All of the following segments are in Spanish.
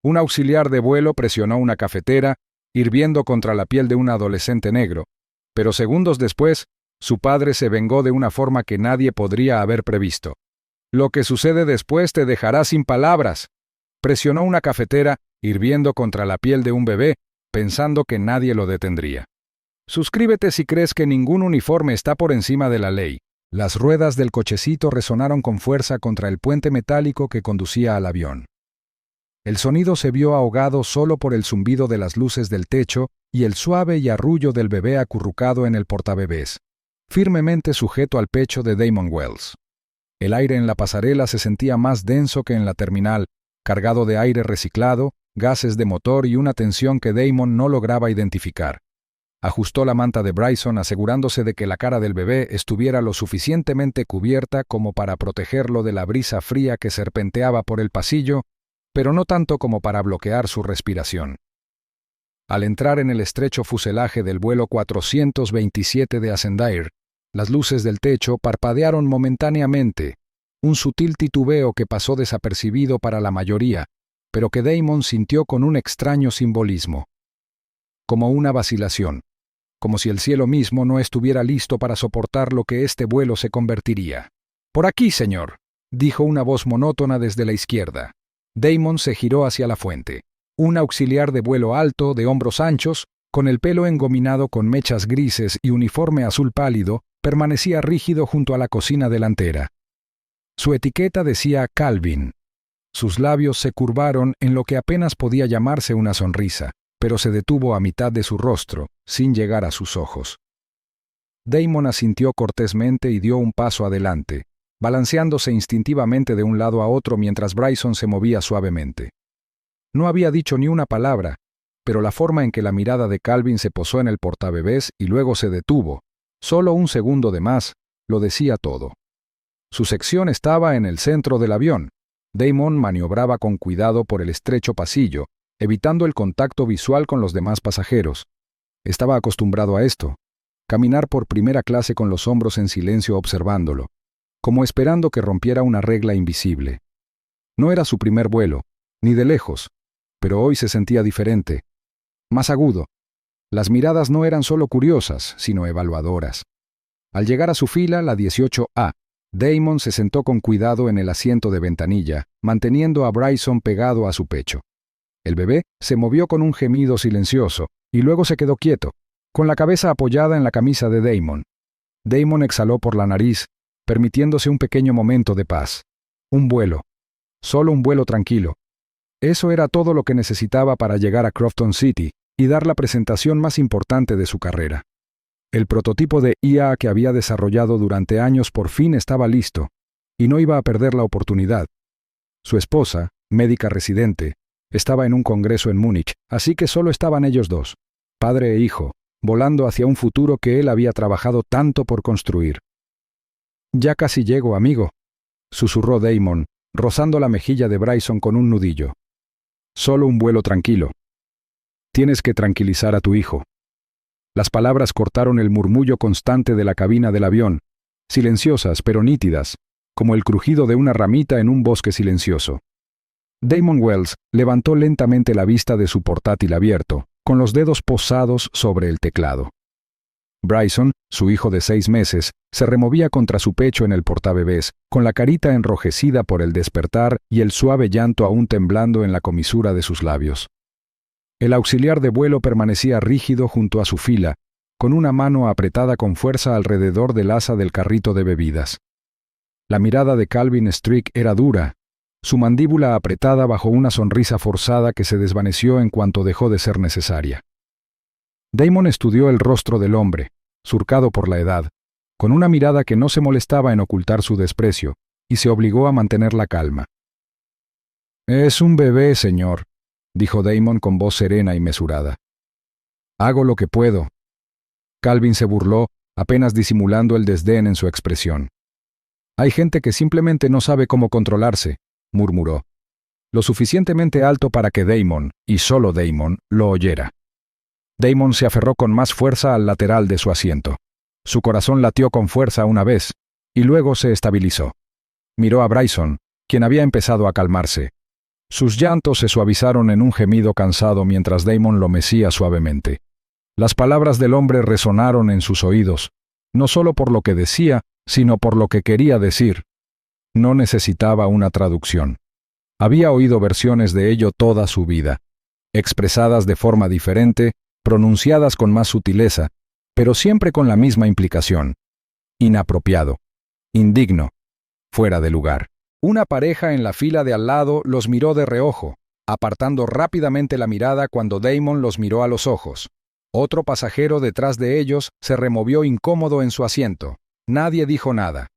Un auxiliar de vuelo presionó una cafetera, hirviendo contra la piel de un adolescente negro, pero segundos después, su padre se vengó de una forma que nadie podría haber previsto. Lo que sucede después te dejará sin palabras. Presionó una cafetera, hirviendo contra la piel de un bebé, pensando que nadie lo detendría. Suscríbete si crees que ningún uniforme está por encima de la ley. Las ruedas del cochecito resonaron con fuerza contra el puente metálico que conducía al avión. El sonido se vio ahogado solo por el zumbido de las luces del techo y el suave y arrullo del bebé acurrucado en el portabebés, firmemente sujeto al pecho de Damon Wells. El aire en la pasarela se sentía más denso que en la terminal, cargado de aire reciclado, gases de motor y una tensión que Damon no lograba identificar. Ajustó la manta de Bryson asegurándose de que la cara del bebé estuviera lo suficientemente cubierta como para protegerlo de la brisa fría que serpenteaba por el pasillo, pero no tanto como para bloquear su respiración. Al entrar en el estrecho fuselaje del vuelo 427 de Ascendair, las luces del techo parpadearon momentáneamente, un sutil titubeo que pasó desapercibido para la mayoría, pero que Damon sintió con un extraño simbolismo. Como una vacilación, como si el cielo mismo no estuviera listo para soportar lo que este vuelo se convertiría. «Por aquí, señor», dijo una voz monótona desde la izquierda. Damon se giró hacia la fuente. Un auxiliar de vuelo alto, de hombros anchos, con el pelo engominado con mechas grises y uniforme azul pálido, permanecía rígido junto a la cocina delantera. Su etiqueta decía Calvin. Sus labios se curvaron en lo que apenas podía llamarse una sonrisa, pero se detuvo a mitad de su rostro, sin llegar a sus ojos. Damon asintió cortésmente y dio un paso adelante, balanceándose instintivamente de un lado a otro mientras Bryson se movía suavemente. No había dicho ni una palabra, pero la forma en que la mirada de Calvin se posó en el portabebés y luego se detuvo, solo un segundo de más, lo decía todo. Su sección estaba en el centro del avión. Damon maniobraba con cuidado por el estrecho pasillo, evitando el contacto visual con los demás pasajeros. Estaba acostumbrado a esto, caminar por primera clase con los hombros en silencio observándolo, como esperando que rompiera una regla invisible. No era su primer vuelo, ni de lejos, pero hoy se sentía diferente, más agudo. Las miradas no eran solo curiosas, sino evaluadoras. Al llegar a su fila, la 18A, Damon se sentó con cuidado en el asiento de ventanilla, manteniendo a Bryson pegado a su pecho. El bebé se movió con un gemido silencioso, y luego se quedó quieto, con la cabeza apoyada en la camisa de Damon. Damon exhaló por la nariz, permitiéndose un pequeño momento de paz. Un vuelo. Solo un vuelo tranquilo. Eso era todo lo que necesitaba para llegar a Crofton City y dar la presentación más importante de su carrera. El prototipo de IA que había desarrollado durante años por fin estaba listo, y no iba a perder la oportunidad. Su esposa, médica residente, estaba en un congreso en Múnich, así que solo estaban ellos dos, padre e hijo, volando hacia un futuro que él había trabajado tanto por construir. «Ya casi llego, amigo», susurró Damon, rozando la mejilla de Bryson con un nudillo. «Solo un vuelo tranquilo. Tienes que tranquilizar a tu hijo». Las palabras cortaron el murmullo constante de la cabina del avión, silenciosas pero nítidas, como el crujido de una ramita en un bosque silencioso. Damon Wells levantó lentamente la vista de su portátil abierto, con los dedos posados sobre el teclado. Bryson, su hijo de 6 meses, se removía contra su pecho en el portabebés, con la carita enrojecida por el despertar y el suave llanto aún temblando en la comisura de sus labios. El auxiliar de vuelo permanecía rígido junto a su fila, con una mano apretada con fuerza alrededor del asa del carrito de bebidas. La mirada de Calvin Strick era dura, su mandíbula apretada bajo una sonrisa forzada que se desvaneció en cuanto dejó de ser necesaria. Damon estudió el rostro del hombre, surcado por la edad, con una mirada que no se molestaba en ocultar su desprecio, y se obligó a mantener la calma. «Es un bebé, señor», dijo Damon con voz serena y mesurada. «Hago lo que puedo». Calvin se burló, apenas disimulando el desdén en su expresión. «Hay gente que simplemente no sabe cómo controlarse», murmuró. Lo suficientemente alto para que Damon, y solo Damon, lo oyera. Damon se aferró con más fuerza al lateral de su asiento. Su corazón latió con fuerza una vez, y luego se estabilizó. Miró a Bryson, quien había empezado a calmarse. Sus llantos se suavizaron en un gemido cansado mientras Damon lo mecía suavemente. Las palabras del hombre resonaron en sus oídos, no solo por lo que decía, sino por lo que quería decir. No necesitaba una traducción. Había oído versiones de ello toda su vida, expresadas de forma diferente, pronunciadas con más sutileza, pero siempre con la misma implicación. Inapropiado, indigno, fuera de lugar. Una pareja en la fila de al lado los miró de reojo, apartando rápidamente la mirada cuando Damon los miró a los ojos. Otro pasajero detrás de ellos se removió incómodo en su asiento. Nadie dijo nada.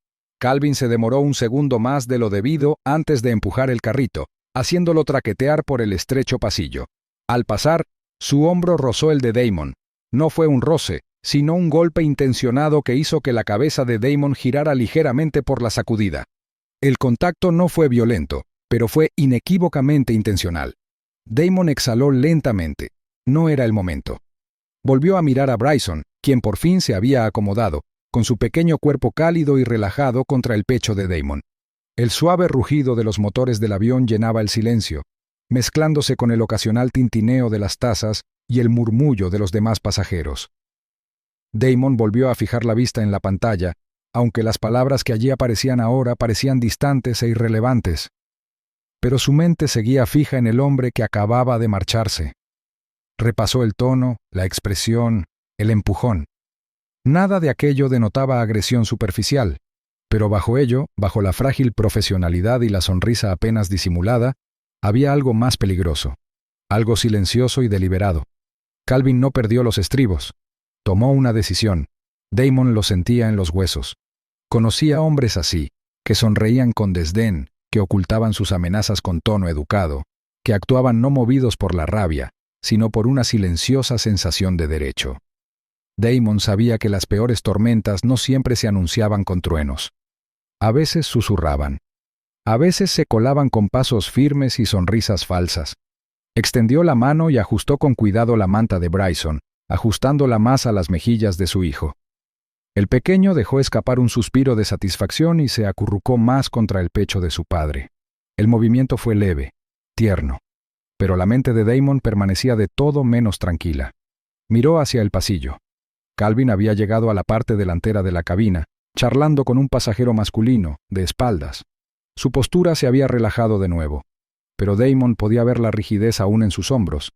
Calvin se demoró un segundo más de lo debido antes de empujar el carrito, haciéndolo traquetear por el estrecho pasillo. Al pasar, su hombro rozó el de Damon. No fue un roce, sino un golpe intencionado que hizo que la cabeza de Damon girara ligeramente por la sacudida. El contacto no fue violento, pero fue inequívocamente intencional. Damon exhaló lentamente. No era el momento. Volvió a mirar a Bryson, quien por fin se había acomodado, con su pequeño cuerpo cálido y relajado contra el pecho de Damon. El suave rugido de los motores del avión llenaba el silencio, mezclándose con el ocasional tintineo de las tazas y el murmullo de los demás pasajeros. Damon volvió a fijar la vista en la pantalla, aunque las palabras que allí aparecían ahora parecían distantes e irrelevantes. Pero su mente seguía fija en el hombre que acababa de marcharse. Repasó el tono, la expresión, el empujón. Nada de aquello denotaba agresión superficial, pero bajo ello, bajo la frágil profesionalidad y la sonrisa apenas disimulada, había algo más peligroso, algo silencioso y deliberado. Calvin no perdió los estribos. Tomó una decisión. Damon lo sentía en los huesos. Conocía hombres así, que sonreían con desdén, que ocultaban sus amenazas con tono educado, que actuaban no movidos por la rabia, sino por una silenciosa sensación de derecho. Damon sabía que las peores tormentas no siempre se anunciaban con truenos. A veces susurraban. A veces se colaban con pasos firmes y sonrisas falsas. Extendió la mano y ajustó con cuidado la manta de Bryson, ajustándola más a las mejillas de su hijo. El pequeño dejó escapar un suspiro de satisfacción y se acurrucó más contra el pecho de su padre. El movimiento fue leve, tierno, pero la mente de Damon permanecía de todo menos tranquila. Miró hacia el pasillo. Calvin había llegado a la parte delantera de la cabina, charlando con un pasajero masculino, de espaldas. Su postura se había relajado de nuevo, pero Damon podía ver la rigidez aún en sus hombros.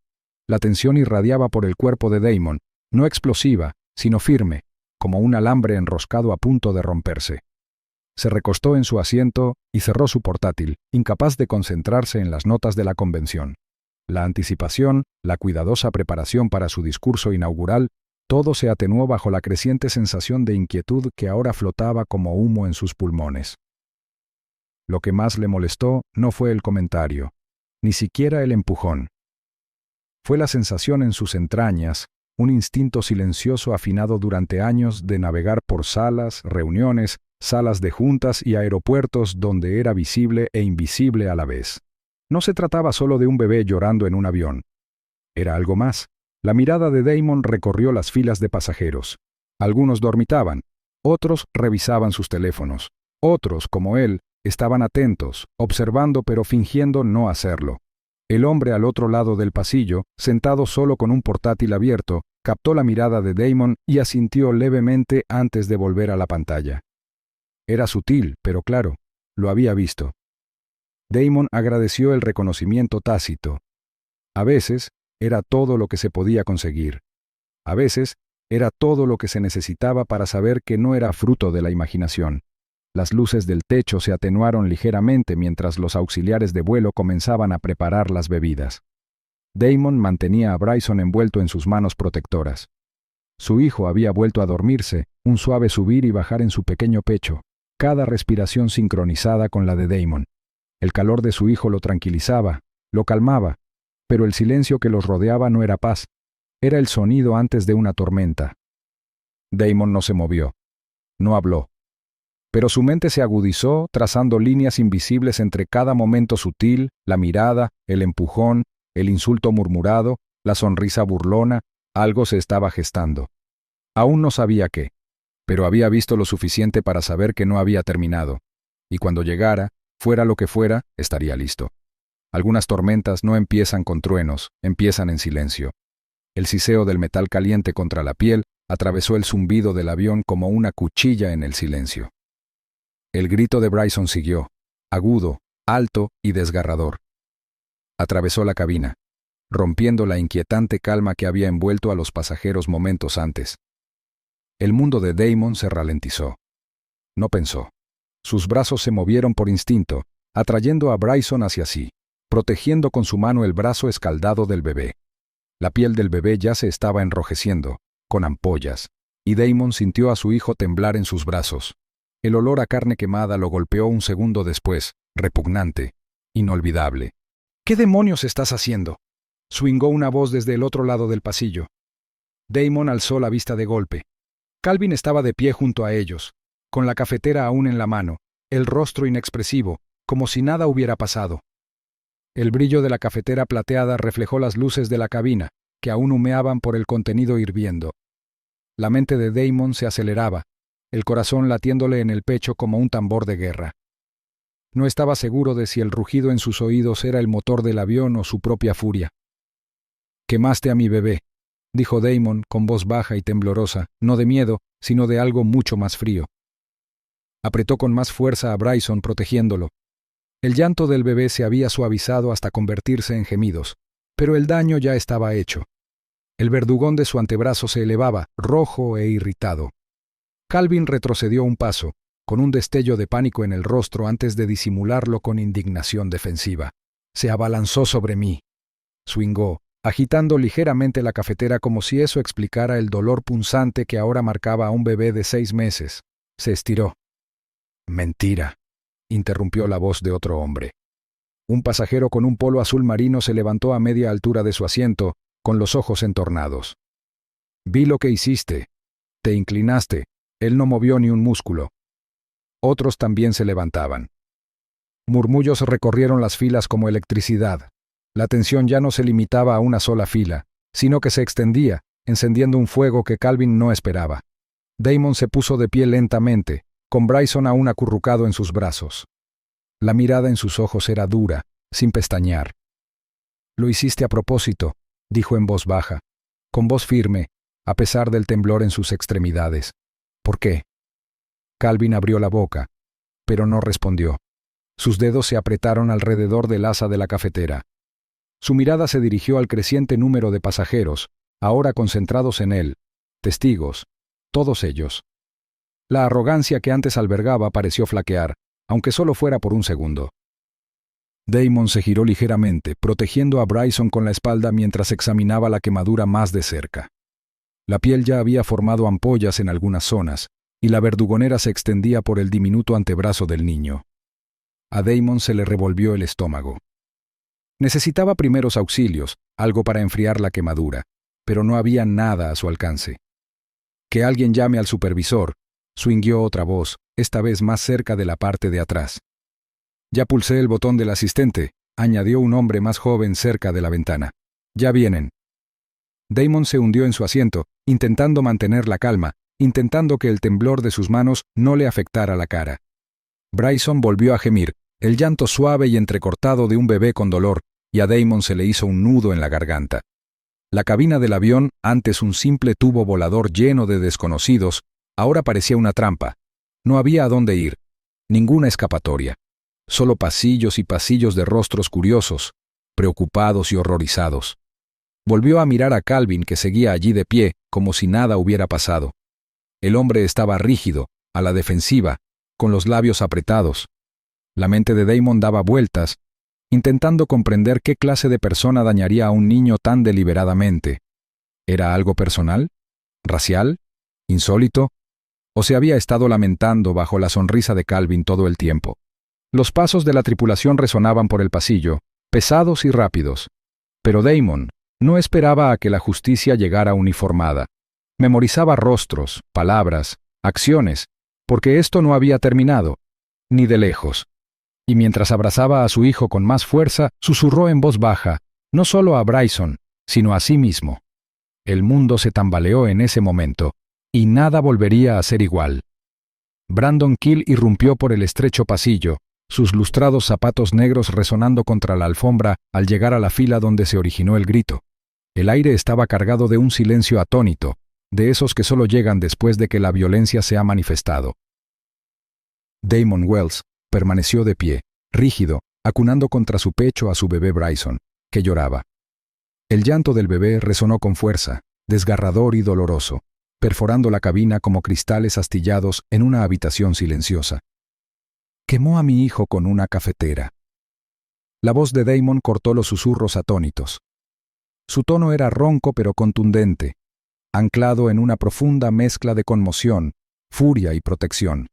La tensión irradiaba por el cuerpo de Damon, no explosiva, sino firme, como un alambre enroscado a punto de romperse. Se recostó en su asiento y cerró su portátil, incapaz de concentrarse en las notas de la convención. La anticipación, la cuidadosa preparación para su discurso inaugural, todo se atenuó bajo la creciente sensación de inquietud que ahora flotaba como humo en sus pulmones. Lo que más le molestó no fue el comentario, ni siquiera el empujón. Fue la sensación en sus entrañas, un instinto silencioso afinado durante años de navegar por salas, reuniones, salas de juntas y aeropuertos donde era visible e invisible a la vez. No se trataba solo de un bebé llorando en un avión. Era algo más. La mirada de Damon recorrió las filas de pasajeros. Algunos dormitaban, otros revisaban sus teléfonos. Otros, como él, estaban atentos, observando pero fingiendo no hacerlo. El hombre al otro lado del pasillo, sentado solo con un portátil abierto, captó la mirada de Damon y asintió levemente antes de volver a la pantalla. Era sutil, pero claro, lo había visto. Damon agradeció el reconocimiento tácito. A veces, era todo lo que se podía conseguir. A veces, era todo lo que se necesitaba para saber que no era fruto de la imaginación. Las luces del techo se atenuaron ligeramente mientras los auxiliares de vuelo comenzaban a preparar las bebidas. Damon mantenía a Bryson envuelto en sus manos protectoras. Su hijo había vuelto a dormirse, un suave subir y bajar en su pequeño pecho, cada respiración sincronizada con la de Damon. El calor de su hijo lo tranquilizaba, lo calmaba, pero el silencio que los rodeaba no era paz, era el sonido antes de una tormenta. Damon no se movió, no habló. Pero su mente se agudizó, trazando líneas invisibles entre cada momento sutil, la mirada, el empujón, el insulto murmurado, la sonrisa burlona, algo se estaba gestando. Aún no sabía qué, pero había visto lo suficiente para saber que no había terminado, y cuando llegara, fuera lo que fuera, estaría listo. Algunas tormentas no empiezan con truenos, empiezan en silencio. El siseo del metal caliente contra la piel atravesó el zumbido del avión como una cuchilla en el silencio. El grito de Bryson siguió, agudo, alto y desgarrador. Atravesó la cabina, rompiendo la inquietante calma que había envuelto a los pasajeros momentos antes. El mundo de Damon se ralentizó. No pensó. Sus brazos se movieron por instinto, atrayendo a Bryson hacia sí, protegiendo con su mano el brazo escaldado del bebé. La piel del bebé ya se estaba enrojeciendo, con ampollas, y Damon sintió a su hijo temblar en sus brazos. El olor a carne quemada lo golpeó un segundo después, repugnante, inolvidable. «¿Qué demonios estás haciendo?», swingó una voz desde el otro lado del pasillo. Damon alzó la vista de golpe. Calvin estaba de pie junto a ellos, con la cafetera aún en la mano, el rostro inexpresivo, como si nada hubiera pasado. El brillo de la cafetera plateada reflejó las luces de la cabina, que aún humeaban por el contenido hirviendo. La mente de Damon se aceleraba, el corazón latiéndole en el pecho como un tambor de guerra. No estaba seguro de si el rugido en sus oídos era el motor del avión o su propia furia. «Quemaste a mi bebé», dijo Damon con voz baja y temblorosa, no de miedo, sino de algo mucho más frío. Apretó con más fuerza a Bryson protegiéndolo. El llanto del bebé se había suavizado hasta convertirse en gemidos, pero el daño ya estaba hecho. El verdugón de su antebrazo se elevaba, rojo e irritado. Calvin retrocedió un paso, con un destello de pánico en el rostro antes de disimularlo con indignación defensiva. «Se abalanzó sobre mí», swingó, agitando ligeramente la cafetera como si eso explicara el dolor punzante que ahora marcaba a un bebé de 6 meses. Se estiró. «Mentira», interrumpió la voz de otro hombre. Un pasajero con un polo azul marino se levantó a media altura de su asiento, con los ojos entornados. «Vi lo que hiciste. Te inclinaste». Él no movió ni un músculo. Otros también se levantaban. Murmullos recorrieron las filas como electricidad. La tensión ya no se limitaba a una sola fila, sino que se extendía, encendiendo un fuego que Calvin no esperaba. Damon se puso de pie lentamente, con Bryson aún acurrucado en sus brazos. La mirada en sus ojos era dura, sin pestañear. «Lo hiciste a propósito», dijo en voz baja, con voz firme, a pesar del temblor en sus extremidades. «¿Por qué?». Calvin abrió la boca, pero no respondió. Sus dedos se apretaron alrededor del asa de la cafetera. Su mirada se dirigió al creciente número de pasajeros, ahora concentrados en él, testigos, todos ellos. La arrogancia que antes albergaba pareció flaquear, aunque solo fuera por un segundo. Damon se giró ligeramente, protegiendo a Bryson con la espalda mientras examinaba la quemadura más de cerca. La piel ya había formado ampollas en algunas zonas, y la verdugonera se extendía por el diminuto antebrazo del niño. A Damon se le revolvió el estómago. Necesitaba primeros auxilios, algo para enfriar la quemadura, pero no había nada a su alcance. «Que alguien llame al supervisor», swingueó otra voz, esta vez más cerca de la parte de atrás. «Ya pulsé el botón del asistente», añadió un hombre más joven cerca de la ventana. «Ya vienen». Damon se hundió en su asiento, intentando mantener la calma, intentando que el temblor de sus manos no le afectara la cara. Bryson volvió a gemir, el llanto suave y entrecortado de un bebé con dolor, y a Damon se le hizo un nudo en la garganta. La cabina del avión, antes un simple tubo volador lleno de desconocidos, ahora parecía una trampa. No había a dónde ir, ninguna escapatoria. Solo pasillos y pasillos de rostros curiosos, preocupados y horrorizados. Volvió a mirar a Calvin, que seguía allí de pie, como si nada hubiera pasado. El hombre estaba rígido, a la defensiva, con los labios apretados. La mente de Damon daba vueltas, intentando comprender qué clase de persona dañaría a un niño tan deliberadamente. ¿Era algo personal? ¿Racial? ¿Insólito? ¿O se había estado lamentando bajo la sonrisa de Calvin todo el tiempo? Los pasos de la tripulación resonaban por el pasillo, pesados y rápidos. Pero Damon no esperaba a que la justicia llegara uniformada. Memorizaba rostros, palabras, acciones, porque esto no había terminado, ni de lejos. Y mientras abrazaba a su hijo con más fuerza, susurró en voz baja, no solo a Bryson, sino a sí mismo. El mundo se tambaleó en ese momento, y nada volvería a ser igual. Brandon Kill irrumpió por el estrecho pasillo, sus lustrados zapatos negros resonando contra la alfombra al llegar a la fila donde se originó el grito. El aire estaba cargado de un silencio atónito, de esos que solo llegan después de que la violencia se ha manifestado. Damon Wells permaneció de pie, rígido, acunando contra su pecho a su bebé Bryson, que lloraba. El llanto del bebé resonó con fuerza, desgarrador y doloroso, perforando la cabina como cristales astillados en una habitación silenciosa. Quemó a mi hijo con una cafetera. La voz de Damon cortó los susurros atónitos. Su tono era ronco pero contundente, anclado en una profunda mezcla de conmoción, furia y protección.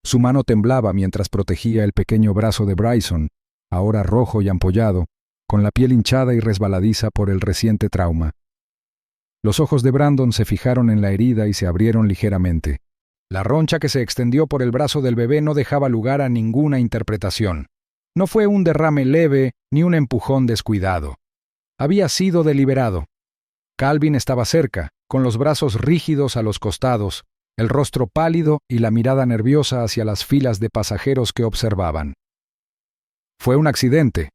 Su mano temblaba mientras protegía el pequeño brazo de Bryson, ahora rojo y ampollado, con la piel hinchada y resbaladiza por el reciente trauma. Los ojos de Brandon se fijaron en la herida y se abrieron ligeramente. La roncha que se extendió por el brazo del bebé no dejaba lugar a ninguna interpretación. No fue un derrame leve ni un empujón descuidado. Había sido deliberado. Calvin estaba cerca, con los brazos rígidos a los costados, el rostro pálido y la mirada nerviosa hacia las filas de pasajeros que observaban. «Fue un accidente»,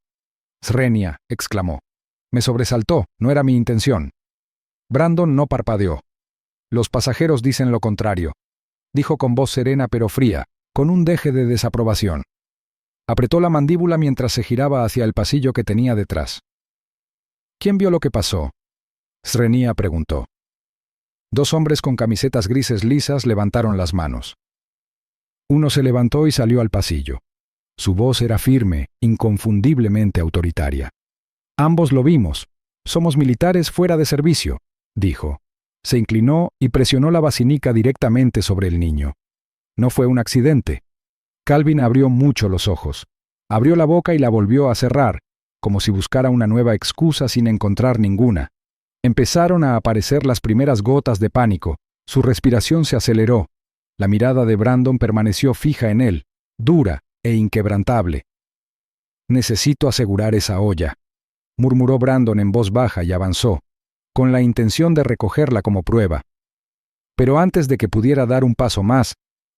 Srenia exclamó. «Me sobresaltó, no era mi intención». Brandon no parpadeó. «Los pasajeros dicen lo contrario», dijo con voz serena pero fría, con un deje de desaprobación. Apretó la mandíbula mientras se giraba hacia el pasillo que tenía detrás. «¿Quién vio lo que pasó?», Srenia preguntó. Dos hombres con camisetas grises lisas levantaron las manos. Uno se levantó y salió al pasillo. Su voz era firme, inconfundiblemente autoritaria. «Ambos lo vimos. Somos militares fuera de servicio», dijo. Se inclinó y presionó la basinica directamente sobre el niño. No fue un accidente. Calvin abrió mucho los ojos. Abrió la boca y la volvió a cerrar, como si buscara una nueva excusa sin encontrar ninguna. Empezaron a aparecer las primeras gotas de pánico. Su respiración se aceleró. La mirada de Brandon permaneció fija en él, dura e inquebrantable. «Necesito asegurar esa olla», murmuró Brandon en voz baja y avanzó, con la intención de recogerla como prueba. Pero antes de que pudiera dar un paso más,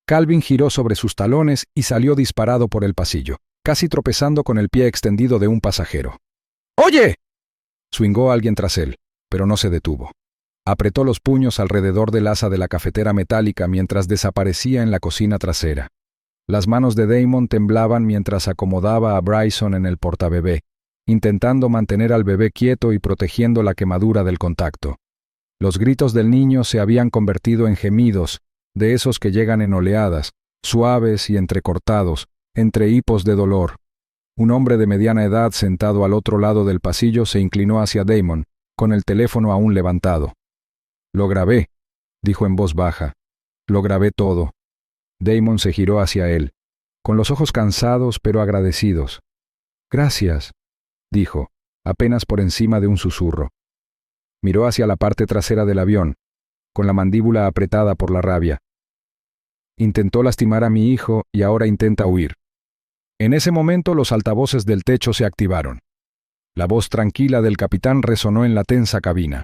Calvin giró sobre sus talones y salió disparado por el pasillo, casi tropezando con el pie extendido de un pasajero. «¡Oye!», swingó alguien tras él, pero no se detuvo. Apretó los puños alrededor del asa de la cafetera metálica mientras desaparecía en la cocina trasera. Las manos de Damon temblaban mientras acomodaba a Bryson en el portabebé, intentando mantener al bebé quieto y protegiendo la quemadura del contacto. Los gritos del niño se habían convertido en gemidos, de esos que llegan en oleadas, suaves y entrecortados, entre hipos de dolor. Un hombre de mediana edad sentado al otro lado del pasillo se inclinó hacia Damon, con el teléfono aún levantado. «Lo grabé», dijo en voz baja. «Lo grabé todo». Damon se giró hacia él, con los ojos cansados pero agradecidos. «Gracias», dijo, apenas por encima de un susurro. Miró hacia la parte trasera del avión, con la mandíbula apretada por la rabia. «Intentó lastimar a mi hijo y ahora intenta huir». En ese momento los altavoces del techo se activaron. La voz tranquila del capitán resonó en la tensa cabina.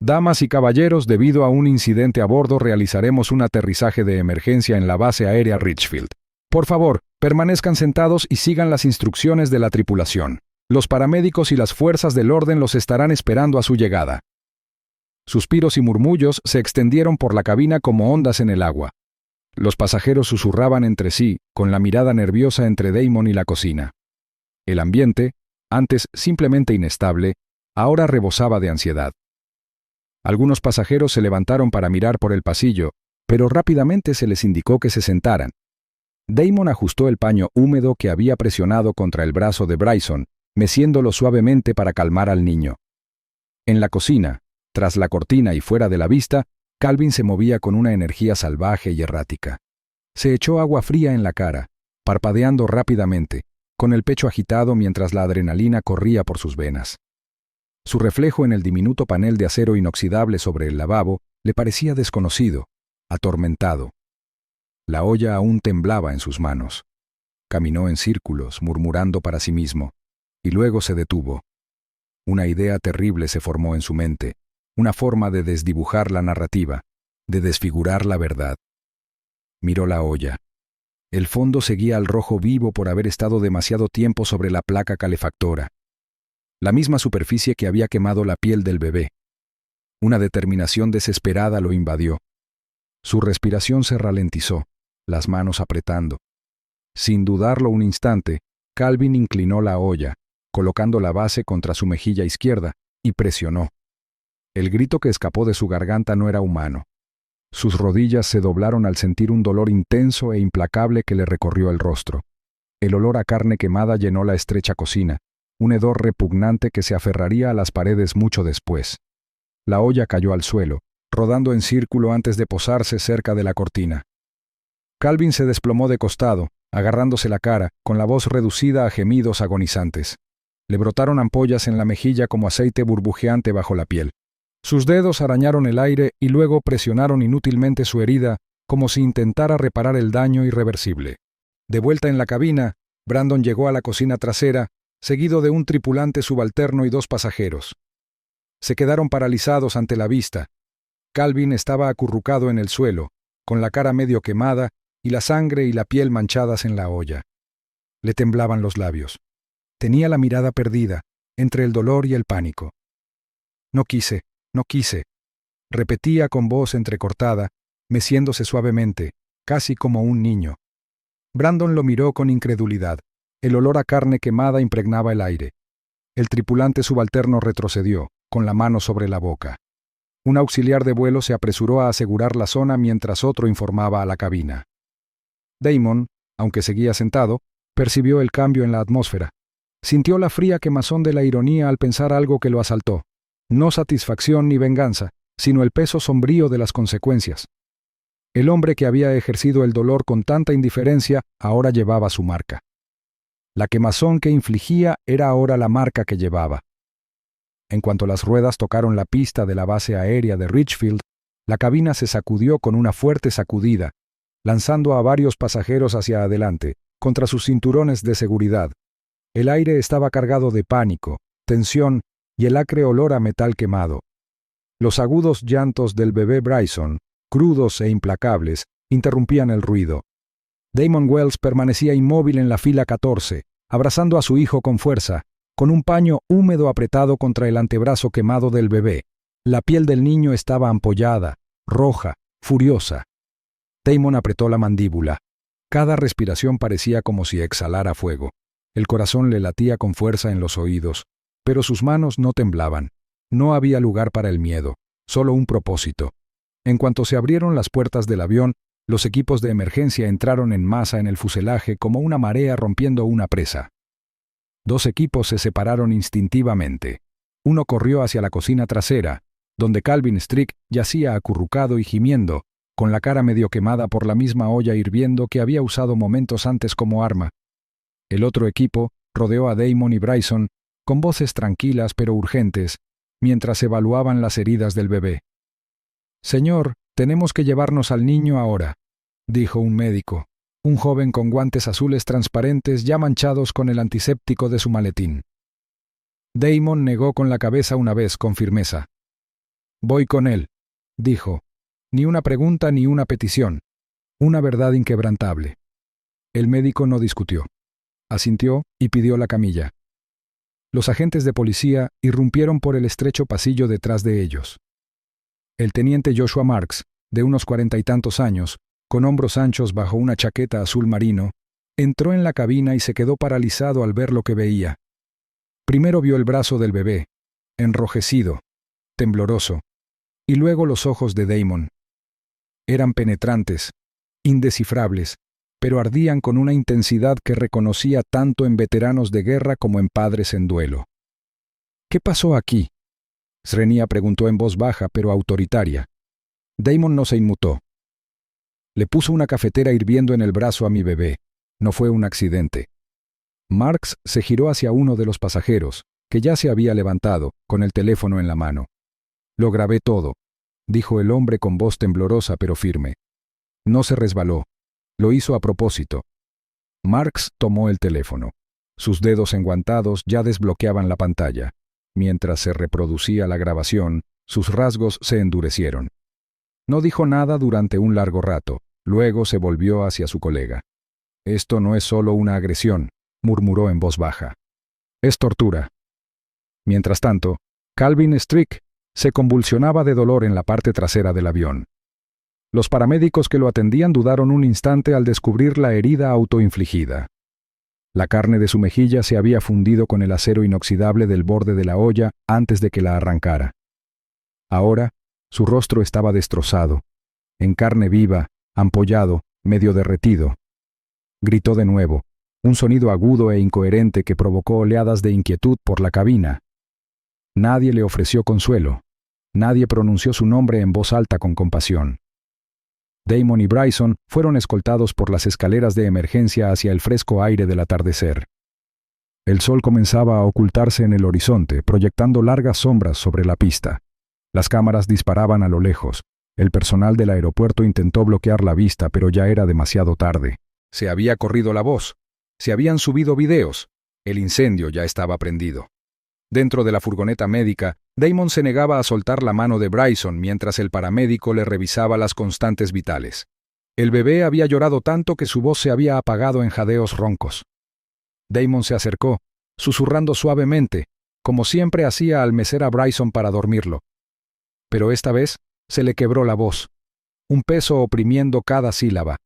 «Damas y caballeros, debido a un incidente a bordo realizaremos un aterrizaje de emergencia en la base aérea Richfield. Por favor, permanezcan sentados y sigan las instrucciones de la tripulación. Los paramédicos y las fuerzas del orden los estarán esperando a su llegada». Suspiros y murmullos se extendieron por la cabina como ondas en el agua. Los pasajeros susurraban entre sí, con la mirada nerviosa entre Damon y la cocina. El ambiente, antes simplemente inestable, ahora rebosaba de ansiedad. Algunos pasajeros se levantaron para mirar por el pasillo, pero rápidamente se les indicó que se sentaran. Damon ajustó el paño húmedo que había presionado contra el brazo de Bryson, meciéndolo suavemente para calmar al niño. En la cocina, tras la cortina y fuera de la vista, Calvin se movía con una energía salvaje y errática. Se echó agua fría en la cara, parpadeando rápidamente, con el pecho agitado mientras la adrenalina corría por sus venas. Su reflejo en el diminuto panel de acero inoxidable sobre el lavabo le parecía desconocido, atormentado. La olla aún temblaba en sus manos. Caminó en círculos, murmurando para sí mismo, y luego se detuvo. Una idea terrible se formó en su mente, una forma de desdibujar la narrativa, de desfigurar la verdad. Miró la olla. El fondo seguía al rojo vivo por haber estado demasiado tiempo sobre la placa calefactora. La misma superficie que había quemado la piel del bebé. Una determinación desesperada lo invadió. Su respiración se ralentizó, las manos apretando. Sin dudarlo un instante, Calvin inclinó la olla, colocando la base contra su mejilla izquierda, y presionó. El grito que escapó de su garganta no era humano. Sus rodillas se doblaron al sentir un dolor intenso e implacable que le recorrió el rostro. El olor a carne quemada llenó la estrecha cocina, un hedor repugnante que se aferraría a las paredes mucho después. La olla cayó al suelo, rodando en círculo antes de posarse cerca de la cortina. Calvin se desplomó de costado, agarrándose la cara, con la voz reducida a gemidos agonizantes. Le brotaron ampollas en la mejilla como aceite burbujeante bajo la piel. Sus dedos arañaron el aire y luego presionaron inútilmente su herida, como si intentara reparar el daño irreversible. De vuelta en la cabina, Brandon llegó a la cocina trasera, seguido de un tripulante subalterno y 2 pasajeros. Se quedaron paralizados ante la vista. Calvin estaba acurrucado en el suelo, con la cara medio quemada y la sangre y la piel manchadas en la olla. Le temblaban los labios. Tenía la mirada perdida, entre el dolor y el pánico. No quise, repetía con voz entrecortada, meciéndose suavemente, casi como un niño. Brandon lo miró con incredulidad. El olor a carne quemada impregnaba el aire. El tripulante subalterno retrocedió, con la mano sobre la boca. Un auxiliar de vuelo se apresuró a asegurar la zona mientras otro informaba a la cabina. Damon, aunque seguía sentado, percibió el cambio en la atmósfera. Sintió la fría quemazón de la ironía al pensar algo que lo asaltó. No satisfacción ni venganza, sino el peso sombrío de las consecuencias. El hombre que había ejercido el dolor con tanta indiferencia ahora llevaba su marca. La quemazón que infligía era ahora la marca que llevaba. En cuanto las ruedas tocaron la pista de la base aérea de Richfield, la cabina se sacudió con una fuerte sacudida, lanzando a varios pasajeros hacia adelante, contra sus cinturones de seguridad. El aire estaba cargado de pánico, tensión y el acre olor a metal quemado. Los agudos llantos del bebé Bryson, crudos e implacables, interrumpían el ruido. Damon Wells permanecía inmóvil en la fila 14, abrazando a su hijo con fuerza, con un paño húmedo apretado contra el antebrazo quemado del bebé. La piel del niño estaba ampollada, roja, furiosa. Damon apretó la mandíbula. Cada respiración parecía como si exhalara fuego. El corazón le latía con fuerza en los oídos, pero sus manos no temblaban. No había lugar para el miedo, solo un propósito. En cuanto se abrieron las puertas del avión, los equipos de emergencia entraron en masa en el fuselaje como una marea rompiendo una presa. 2 equipos se separaron instintivamente. Uno corrió hacia la cocina trasera, donde Calvin Strick yacía acurrucado y gimiendo, con la cara medio quemada por la misma olla hirviendo que había usado momentos antes como arma. El otro equipo rodeó a Damon y Bryson, con voces tranquilas pero urgentes, mientras evaluaban las heridas del bebé. «Señor, tenemos que llevarnos al niño ahora», dijo un médico, un joven con guantes azules transparentes ya manchados con el antiséptico de su maletín. Damon negó con la cabeza una vez con firmeza. «Voy con él», dijo. Ni una pregunta ni una petición. Una verdad inquebrantable. El médico no discutió. Asintió y pidió la camilla. Los agentes de policía irrumpieron por el estrecho pasillo detrás de ellos. El teniente Joshua Marks, de unos 40 y tantos años, con hombros anchos bajo una chaqueta azul marino, entró en la cabina y se quedó paralizado al ver lo que veía. Primero vio el brazo del bebé, enrojecido, tembloroso, y luego los ojos de Damon. Eran penetrantes, indescifrables, pero ardían con una intensidad que reconocía tanto en veteranos de guerra como en padres en duelo. «¿Qué pasó aquí?», Srenia preguntó en voz baja pero autoritaria. Damon no se inmutó. «Le puso una cafetera hirviendo en el brazo a mi bebé. No fue un accidente». Marks se giró hacia uno de los pasajeros, que ya se había levantado, con el teléfono en la mano. «Lo grabé todo», dijo el hombre con voz temblorosa pero firme. No se resbaló. Lo hizo a propósito. Marks tomó el teléfono. Sus dedos enguantados ya desbloqueaban la pantalla. Mientras se reproducía la grabación, sus rasgos se endurecieron. No dijo nada durante un largo rato. Luego se volvió hacia su colega. Esto no es solo una agresión, murmuró en voz baja. Es tortura. Mientras tanto, Calvin Strick se convulsionaba de dolor en la parte trasera del avión. Los paramédicos que lo atendían dudaron un instante al descubrir la herida autoinfligida. La carne de su mejilla se había fundido con el acero inoxidable del borde de la olla antes de que la arrancara. Ahora, su rostro estaba destrozado, en carne viva, ampollado, medio derretido. Gritó de nuevo, un sonido agudo e incoherente que provocó oleadas de inquietud por la cabina. Nadie le ofreció consuelo. Nadie pronunció su nombre en voz alta con compasión. Damon y Bryson fueron escoltados por las escaleras de emergencia hacia el fresco aire del atardecer. El sol comenzaba a ocultarse en el horizonte, proyectando largas sombras sobre la pista. Las cámaras disparaban a lo lejos. El personal del aeropuerto intentó bloquear la vista, pero ya era demasiado tarde. Se había corrido la voz. Se habían subido videos. El incendio ya estaba prendido. Dentro de la furgoneta médica, Damon se negaba a soltar la mano de Bryson mientras el paramédico le revisaba las constantes vitales. El bebé había llorado tanto que su voz se había apagado en jadeos roncos. Damon se acercó, susurrando suavemente, como siempre hacía al mecer a Bryson para dormirlo. Pero esta vez se le quebró la voz, un peso oprimiendo cada sílaba.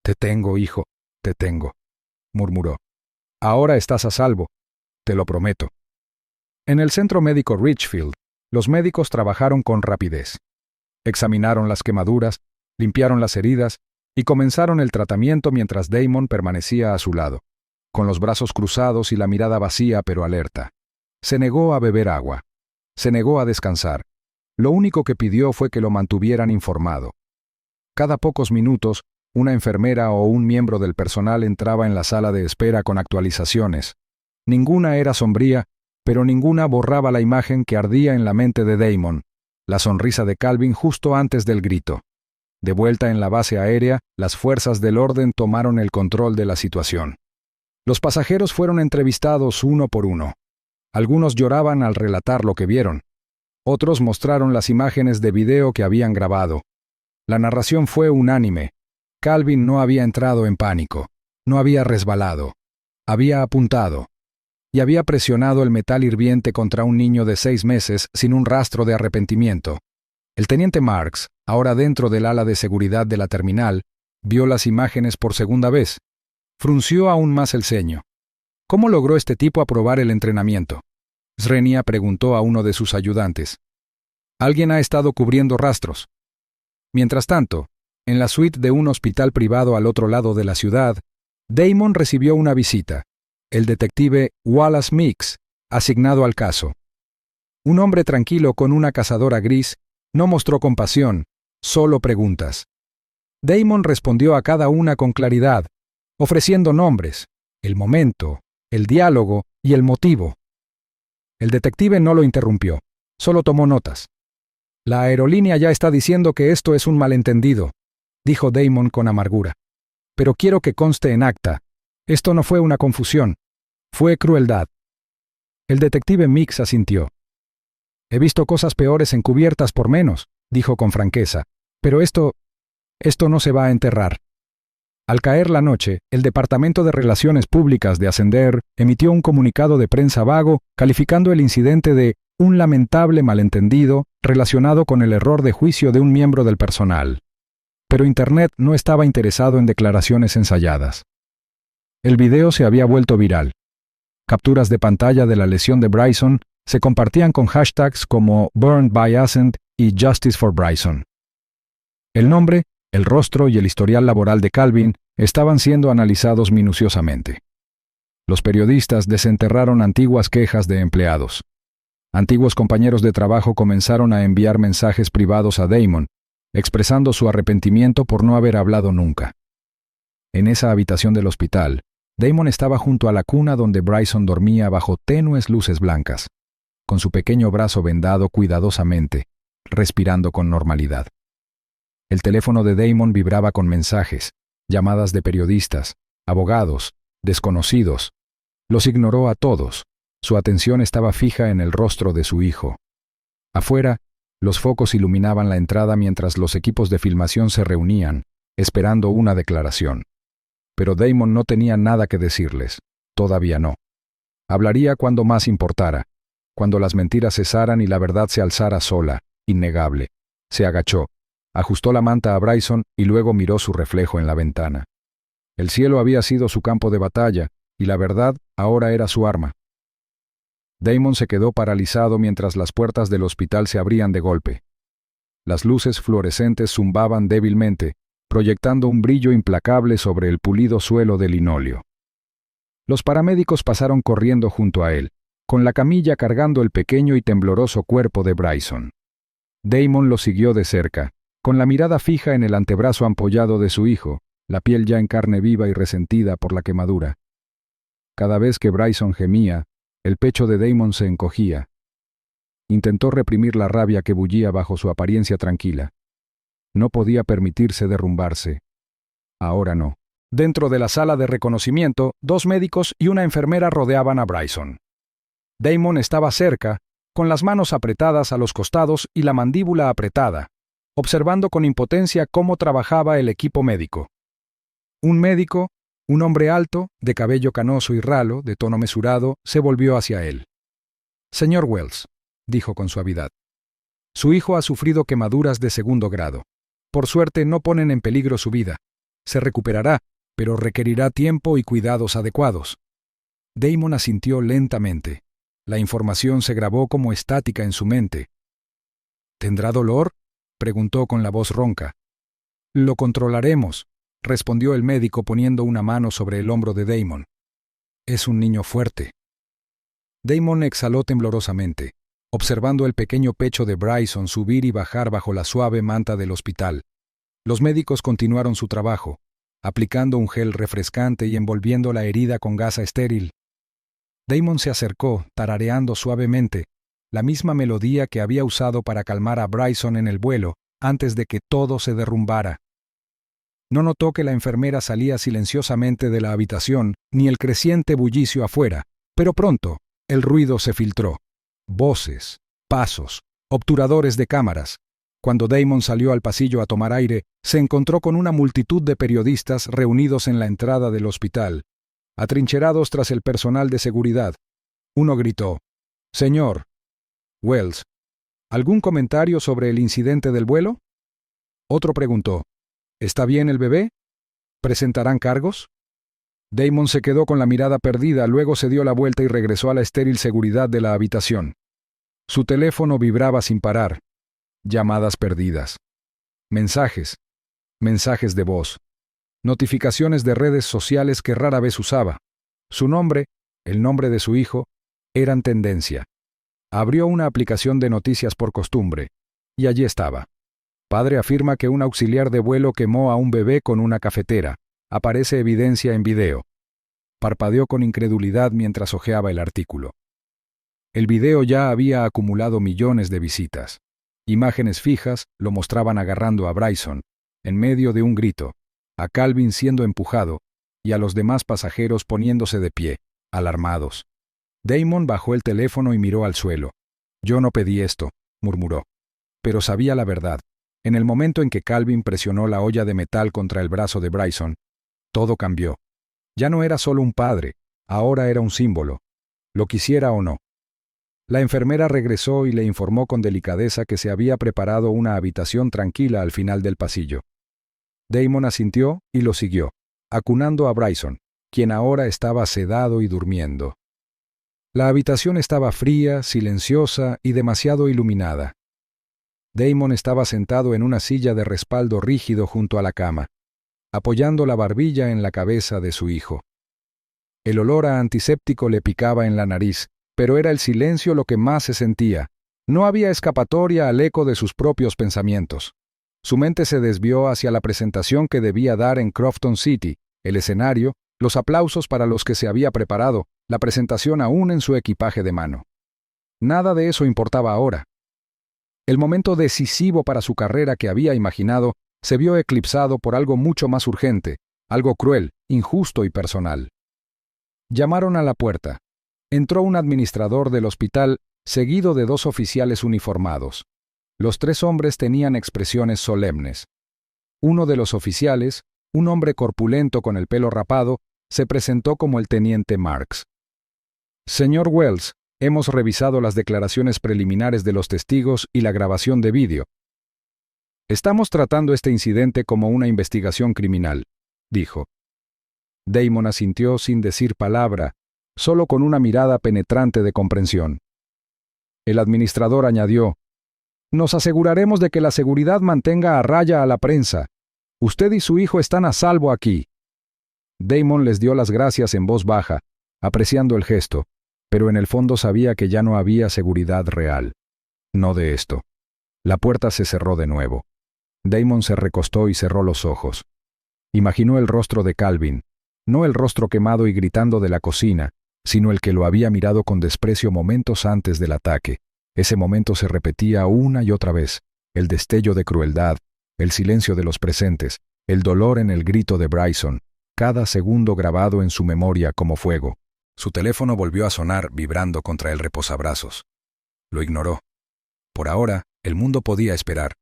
«Te tengo, hijo, te tengo», murmuró. «Ahora estás a salvo, te lo prometo». En el centro médico Richfield, los médicos trabajaron con rapidez. Examinaron las quemaduras, limpiaron las heridas y comenzaron el tratamiento mientras Damon permanecía a su lado, con los brazos cruzados y la mirada vacía pero alerta. Se negó a beber agua. Se negó a descansar. Lo único que pidió fue que lo mantuvieran informado. Cada pocos minutos, una enfermera o un miembro del personal entraba en la sala de espera con actualizaciones. Ninguna era sombría, pero ninguna borraba la imagen que ardía en la mente de Damon, la sonrisa de Calvin justo antes del grito. De vuelta en la base aérea, las fuerzas del orden tomaron el control de la situación. Los pasajeros fueron entrevistados uno por uno. Algunos lloraban al relatar lo que vieron. Otros mostraron las imágenes de video que habían grabado. La narración fue unánime. Calvin no había entrado en pánico, no había resbalado, había apuntado y había presionado el metal hirviente contra un niño de 6 meses sin un rastro de arrepentimiento. El teniente Marks, ahora dentro del ala de seguridad de la terminal, vio las imágenes por segunda vez. Frunció aún más el ceño. ¿Cómo logró este tipo aprobar el entrenamiento? Srenia preguntó a uno de sus ayudantes. Alguien ha estado cubriendo rastros. Mientras tanto, en la suite de un hospital privado al otro lado de la ciudad, Damon recibió una visita. El detective Wallace Meeks, asignado al caso. Un hombre tranquilo con una cazadora gris, no mostró compasión, solo preguntas. Damon respondió a cada una con claridad, ofreciendo nombres, el momento, el diálogo y el motivo. El detective no lo interrumpió, solo tomó notas. La aerolínea ya está diciendo que esto es un malentendido, dijo Damon con amargura. Pero quiero que conste en acta. Esto no fue una confusión. Fue crueldad. El detective Meeks asintió. He visto cosas peores encubiertas por menos, dijo con franqueza. Pero esto no se va a enterrar. Al caer la noche, el Departamento de Relaciones Públicas de Ascender emitió un comunicado de prensa vago calificando el incidente de un lamentable malentendido relacionado con el error de juicio de un miembro del personal. Pero Internet no estaba interesado en declaraciones ensayadas. El video se había vuelto viral. Capturas de pantalla de la lesión de Bryson se compartían con hashtags como Burned by Ascend y Justice for Bryson. El nombre, el rostro y el historial laboral de Calvin estaban siendo analizados minuciosamente. Los periodistas desenterraron antiguas quejas de empleados. Antiguos compañeros de trabajo comenzaron a enviar mensajes privados a Damon, expresando su arrepentimiento por no haber hablado nunca. En esa habitación del hospital, Damon estaba junto a la cuna donde Bryson dormía bajo tenues luces blancas, con su pequeño brazo vendado cuidadosamente, respirando con normalidad. El teléfono de Damon vibraba con mensajes, llamadas de periodistas, abogados, desconocidos. Los ignoró a todos. Su atención estaba fija en el rostro de su hijo. Afuera, los focos iluminaban la entrada mientras los equipos de filmación se reunían, esperando una declaración. pero Damon no tenía nada que decirles. Todavía no. Hablaría cuando más importara, cuando las mentiras cesaran y la verdad se alzara sola, innegable. Se agachó, ajustó la manta a Bryson y luego miró su reflejo en la ventana. El cielo había sido su campo de batalla, y la verdad ahora era su arma. Damon se quedó paralizado mientras las puertas del hospital se abrían de golpe. Las luces fluorescentes zumbaban débilmente, proyectando un brillo implacable sobre el pulido suelo de linóleo. Los paramédicos pasaron corriendo junto a él, con la camilla cargando el pequeño y tembloroso cuerpo de Bryson. Damon lo siguió de cerca, con la mirada fija en el antebrazo ampollado de su hijo, la piel ya en carne viva y resentida por la quemadura. Cada vez que Bryson gemía, el pecho de Damon se encogía. Intentó reprimir la rabia que bullía bajo su apariencia tranquila. No podía permitirse derrumbarse. Ahora no. Dentro de la sala de reconocimiento, 2 médicos y una enfermera rodeaban a Bryson. Damon estaba cerca, con las manos apretadas a los costados y la mandíbula apretada, observando con impotencia cómo trabajaba el equipo médico. Un médico, un hombre alto, de cabello canoso y ralo, de tono mesurado, se volvió hacia él. «Señor Wells», dijo con suavidad, «su hijo ha sufrido quemaduras de 2º grado. Por suerte no ponen en peligro su vida. Se recuperará, pero requerirá tiempo y cuidados adecuados». Damon asintió lentamente. La información se grabó como estática en su mente. «¿Tendrá dolor?», preguntó con la voz ronca. «Lo controlaremos», respondió el médico poniendo una mano sobre el hombro de Damon. «Es un niño fuerte». Damon exhaló temblorosamente, observando el pequeño pecho de Bryson subir y bajar bajo la suave manta del hospital. Los médicos continuaron su trabajo, aplicando un gel refrescante y envolviendo la herida con gasa estéril. Damon se acercó, tarareando suavemente, la misma melodía que había usado para calmar a Bryson en el vuelo, antes de que todo se derrumbara. No notó que la enfermera salía silenciosamente de la habitación, ni el creciente bullicio afuera, pero pronto el ruido se filtró. Voces, pasos, obturadores de cámaras. Cuando Damon salió al pasillo a tomar aire, se encontró con una multitud de periodistas reunidos en la entrada del hospital, atrincherados tras el personal de seguridad. Uno gritó: «Señor Wells, ¿algún comentario sobre el incidente del vuelo?». Otro preguntó: «¿Está bien el bebé? ¿Presentarán cargos?». Damon se quedó con la mirada perdida, luego se dio la vuelta y regresó a la estéril seguridad de la habitación. Su teléfono vibraba sin parar. Llamadas perdidas. Mensajes de voz. Notificaciones de redes sociales que rara vez usaba. Su nombre, el nombre de su hijo, eran tendencia. Abrió una aplicación de noticias por costumbre, y allí estaba. Padre afirma que un auxiliar de vuelo quemó a un bebé con una cafetera. Aparece evidencia en video. Parpadeó con incredulidad mientras hojeaba el artículo. El video ya había acumulado millones de visitas. Imágenes fijas lo mostraban agarrando a Bryson, en medio de un grito, a Calvin siendo empujado, y a los demás pasajeros poniéndose de pie, alarmados. Damon bajó el teléfono y miró al suelo. «Yo no pedí esto», murmuró. Pero sabía la verdad. En el momento en que Calvin presionó la olla de metal contra el brazo de Bryson, todo cambió. Ya no era solo un padre, ahora era un símbolo, lo quisiera o no. La enfermera regresó y le informó con delicadeza que se había preparado una habitación tranquila al final del pasillo. Damon asintió y lo siguió, acunando a Bryson, quien ahora estaba sedado y durmiendo. La habitación estaba fría, silenciosa y demasiado iluminada. Damon estaba sentado en una silla de respaldo rígido junto a la cama, apoyando la barbilla en la cabeza de su hijo. El olor a antiséptico le picaba en la nariz, pero era el silencio lo que más se sentía. No había escapatoria al eco de sus propios pensamientos. Su mente se desvió hacia la presentación que debía dar en Crofton City, el escenario, los aplausos para los que se había preparado, la presentación aún en su equipaje de mano. Nada de eso importaba ahora. El momento decisivo para su carrera que había imaginado se vio eclipsado por algo mucho más urgente, algo cruel, injusto y personal. Llamaron a la puerta. Entró un administrador del hospital, seguido de 2 oficiales uniformados. Los 3 hombres tenían expresiones solemnes. Uno de los oficiales, un hombre corpulento con el pelo rapado, se presentó como el teniente Marks. Señor Wells, hemos revisado las declaraciones preliminares de los testigos y la grabación de vídeo. Estamos tratando este incidente como una investigación criminal, dijo. Damon asintió sin decir palabra, solo con una mirada penetrante de comprensión. El administrador añadió: Nos aseguraremos de que la seguridad mantenga a raya a la prensa. Usted y su hijo están a salvo aquí. Damon les dio las gracias en voz baja, apreciando el gesto, pero en el fondo sabía que ya no había seguridad real. No de esto. La puerta se cerró de nuevo. Damon se recostó y cerró los ojos. Imaginó el rostro de Calvin, no el rostro quemado y gritando de la cocina, sino el que lo había mirado con desprecio momentos antes del ataque. Ese momento se repetía una y otra vez, el destello de crueldad, el silencio de los presentes, el dolor en el grito de Bryson, cada segundo grabado en su memoria como fuego. Su teléfono volvió a sonar vibrando contra el reposabrazos. Lo ignoró. Por ahora, el mundo podía esperar.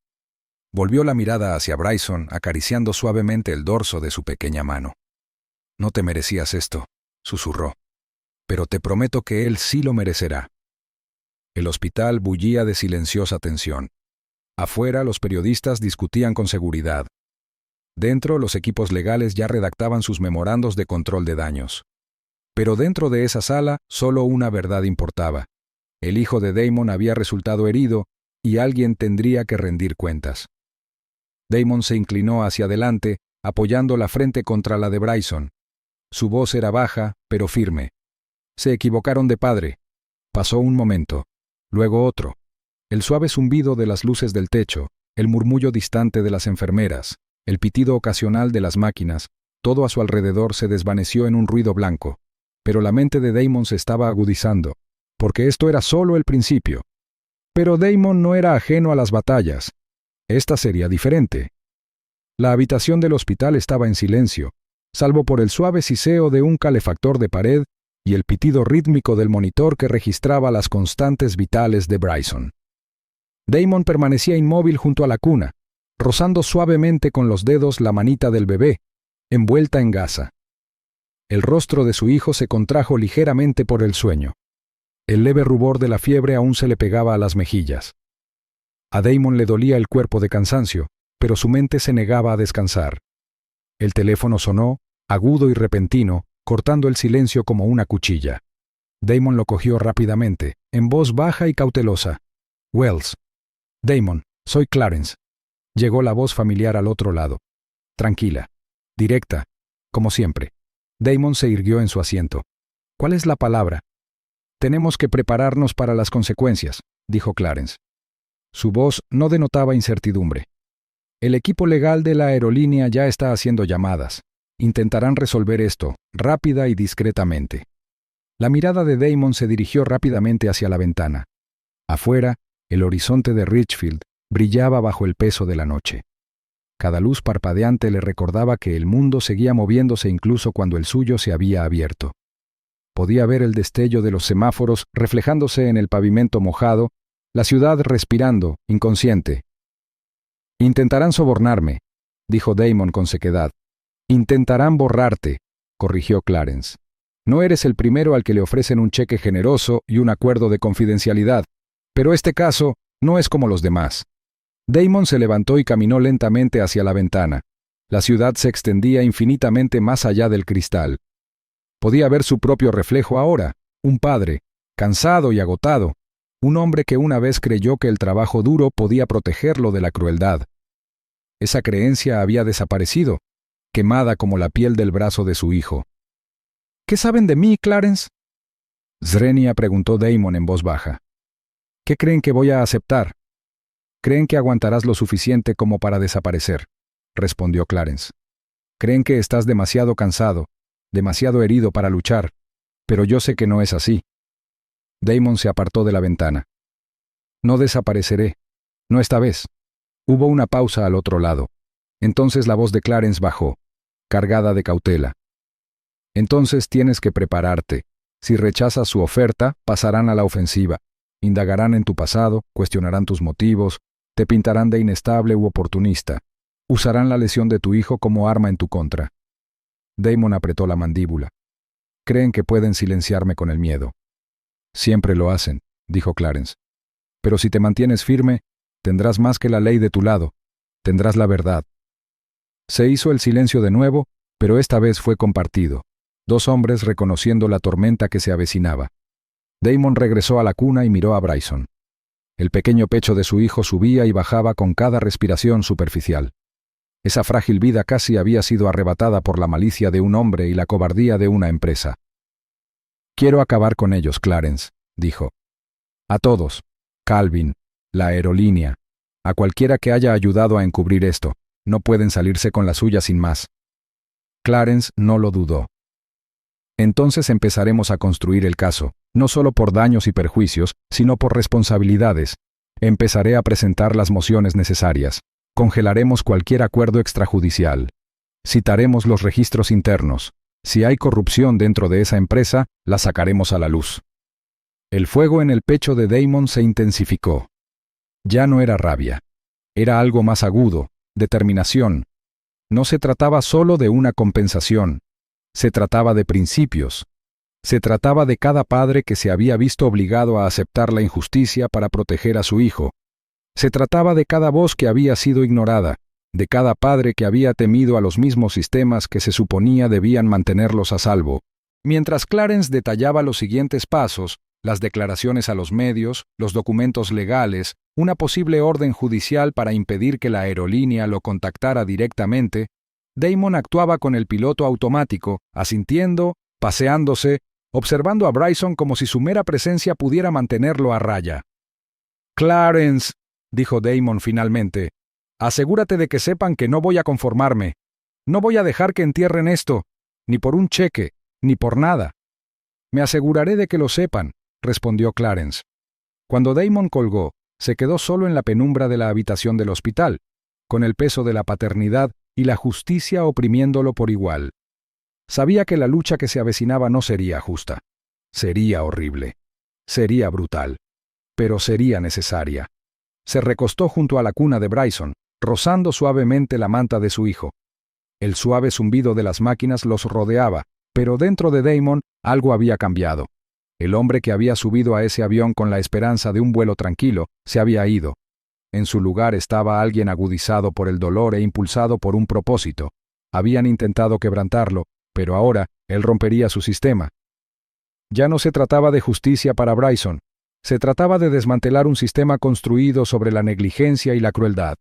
Volvió la mirada hacia Bryson, acariciando suavemente el dorso de su pequeña mano. «No te merecías esto», susurró. «Pero te prometo que él sí lo merecerá». El hospital bullía de silenciosa tensión. Afuera, los periodistas discutían con seguridad. Dentro, los equipos legales ya redactaban sus memorandos de control de daños. Pero dentro de esa sala, solo una verdad importaba. El hijo de Damon había resultado herido y alguien tendría que rendir cuentas. Damon se inclinó hacia adelante, apoyando la frente contra la de Bryson. Su voz era baja, pero firme. Se equivocaron de padre. Pasó un momento, luego otro. El suave zumbido de las luces del techo, el murmullo distante de las enfermeras, el pitido ocasional de las máquinas, todo a su alrededor se desvaneció en un ruido blanco. Pero la mente de Damon se estaba agudizando, porque esto era solo el principio. Pero Damon no era ajeno a las batallas. Esta sería diferente. La habitación del hospital estaba en silencio, salvo por el suave siseo de un calefactor de pared y el pitido rítmico del monitor que registraba las constantes vitales de Bryson. Damon permanecía inmóvil junto a la cuna, rozando suavemente con los dedos la manita del bebé, envuelta en gasa. El rostro de su hijo se contrajo ligeramente por el sueño. El leve rubor de la fiebre aún se le pegaba a las mejillas. A Damon le dolía el cuerpo de cansancio, pero su mente se negaba a descansar. El teléfono sonó, agudo y repentino, cortando el silencio como una cuchilla. Damon lo cogió rápidamente, en voz baja y cautelosa. «Wells». «Damon, soy Clarence». Llegó la voz familiar al otro lado. Tranquila, directa, como siempre. Damon se irguió en su asiento. «¿Cuál es la palabra?» «Tenemos que prepararnos para las consecuencias», dijo Clarence. Su voz no denotaba incertidumbre. «El equipo legal de la aerolínea ya está haciendo llamadas. Intentarán resolver esto, rápida y discretamente». La mirada de Damon se dirigió rápidamente hacia la ventana. Afuera, el horizonte de Richfield brillaba bajo el peso de la noche. Cada luz parpadeante le recordaba que el mundo seguía moviéndose incluso cuando el suyo se había abierto. Podía ver el destello de los semáforos reflejándose en el pavimento mojado, la ciudad respirando, inconsciente. «Intentarán sobornarme», dijo Damon con sequedad. «Intentarán borrarte», corrigió Clarence. «No eres el primero al que le ofrecen un cheque generoso y un acuerdo de confidencialidad, pero este caso no es como los demás». Damon se levantó y caminó lentamente hacia la ventana. La ciudad se extendía infinitamente más allá del cristal. Podía ver su propio reflejo ahora, un padre, cansado y agotado, un hombre que una vez creyó que el trabajo duro podía protegerlo de la crueldad. Esa creencia había desaparecido, quemada como la piel del brazo de su hijo. «¿Qué saben de mí, Clarence?» Zrenia preguntó Damon en voz baja. «¿Qué creen que voy a aceptar?» «Creen que aguantarás lo suficiente como para desaparecer», respondió Clarence. «Creen que estás demasiado cansado, demasiado herido para luchar, pero yo sé que no es así». Damon se apartó de la ventana. «No desapareceré, no esta vez». Hubo una pausa al otro lado. Entonces la voz de Clarence bajó, cargada de cautela. «Entonces tienes que prepararte. Si rechazas su oferta, pasarán a la ofensiva. Indagarán en tu pasado, cuestionarán tus motivos, te pintarán de inestable u oportunista. Usarán la lesión de tu hijo como arma en tu contra. Damon apretó la mandíbula. Creen que pueden silenciarme con el miedo. Siempre lo hacen, dijo Clarence. Pero si te mantienes firme, tendrás más que la ley de tu lado. Tendrás la verdad. Se hizo el silencio de nuevo, pero esta vez fue compartido. Dos hombres reconociendo la tormenta que se avecinaba. Damon regresó a la cuna y miró a Bryson. El pequeño pecho de su hijo subía y bajaba con cada respiración superficial. Esa frágil vida casi había sido arrebatada por la malicia de un hombre y la cobardía de una empresa. Quiero acabar con ellos, Clarence, dijo. A todos. Calvin, la aerolínea, a cualquiera que haya ayudado a encubrir esto. No pueden salirse con la suya sin más. Clarence no lo dudó. Entonces empezaremos a construir el caso, no solo por daños y perjuicios, sino por responsabilidades. Empezaré a presentar las mociones necesarias. Congelaremos cualquier acuerdo extrajudicial. Citaremos los registros internos. Si hay corrupción dentro de esa empresa, la sacaremos a la luz. El fuego en el pecho de Damon se intensificó. Ya no era rabia. Era algo más agudo, determinación. No se trataba solo de una compensación. Se trataba de principios. Se trataba de cada padre que se había visto obligado a aceptar la injusticia para proteger a su hijo. Se trataba de cada voz que había sido ignorada, de cada padre que había temido a los mismos sistemas que se suponía debían mantenerlos a salvo. Mientras Clarence detallaba los siguientes pasos, las declaraciones a los medios, los documentos legales, una posible orden judicial para impedir que la aerolínea lo contactara directamente, Damon actuaba con el piloto automático, asintiendo, paseándose, observando a Bryson como si su mera presencia pudiera mantenerlo a raya. «Clarence», dijo Damon finalmente, «asegúrate de que sepan que no voy a conformarme. No voy a dejar que entierren esto, ni por un cheque, ni por nada». «Me aseguraré de que lo sepan», respondió Clarence. Cuando Damon colgó, se quedó solo en la penumbra de la habitación del hospital, con el peso de la paternidad y la justicia oprimiéndolo por igual. Sabía que la lucha que se avecinaba no sería justa. Sería horrible. Sería brutal. Pero sería necesaria. Se recostó junto a la cuna de Bryson, rozando suavemente la manta de su hijo. El suave zumbido de las máquinas los rodeaba, pero dentro de Damon algo había cambiado. El hombre que había subido a ese avión con la esperanza de un vuelo tranquilo se había ido. En su lugar estaba alguien agudizado por el dolor e impulsado por un propósito. Habían intentado quebrantarlo, pero ahora él rompería su sistema. Ya no se trataba de justicia para Bryson. Se trataba de desmantelar un sistema construido sobre la negligencia y la crueldad.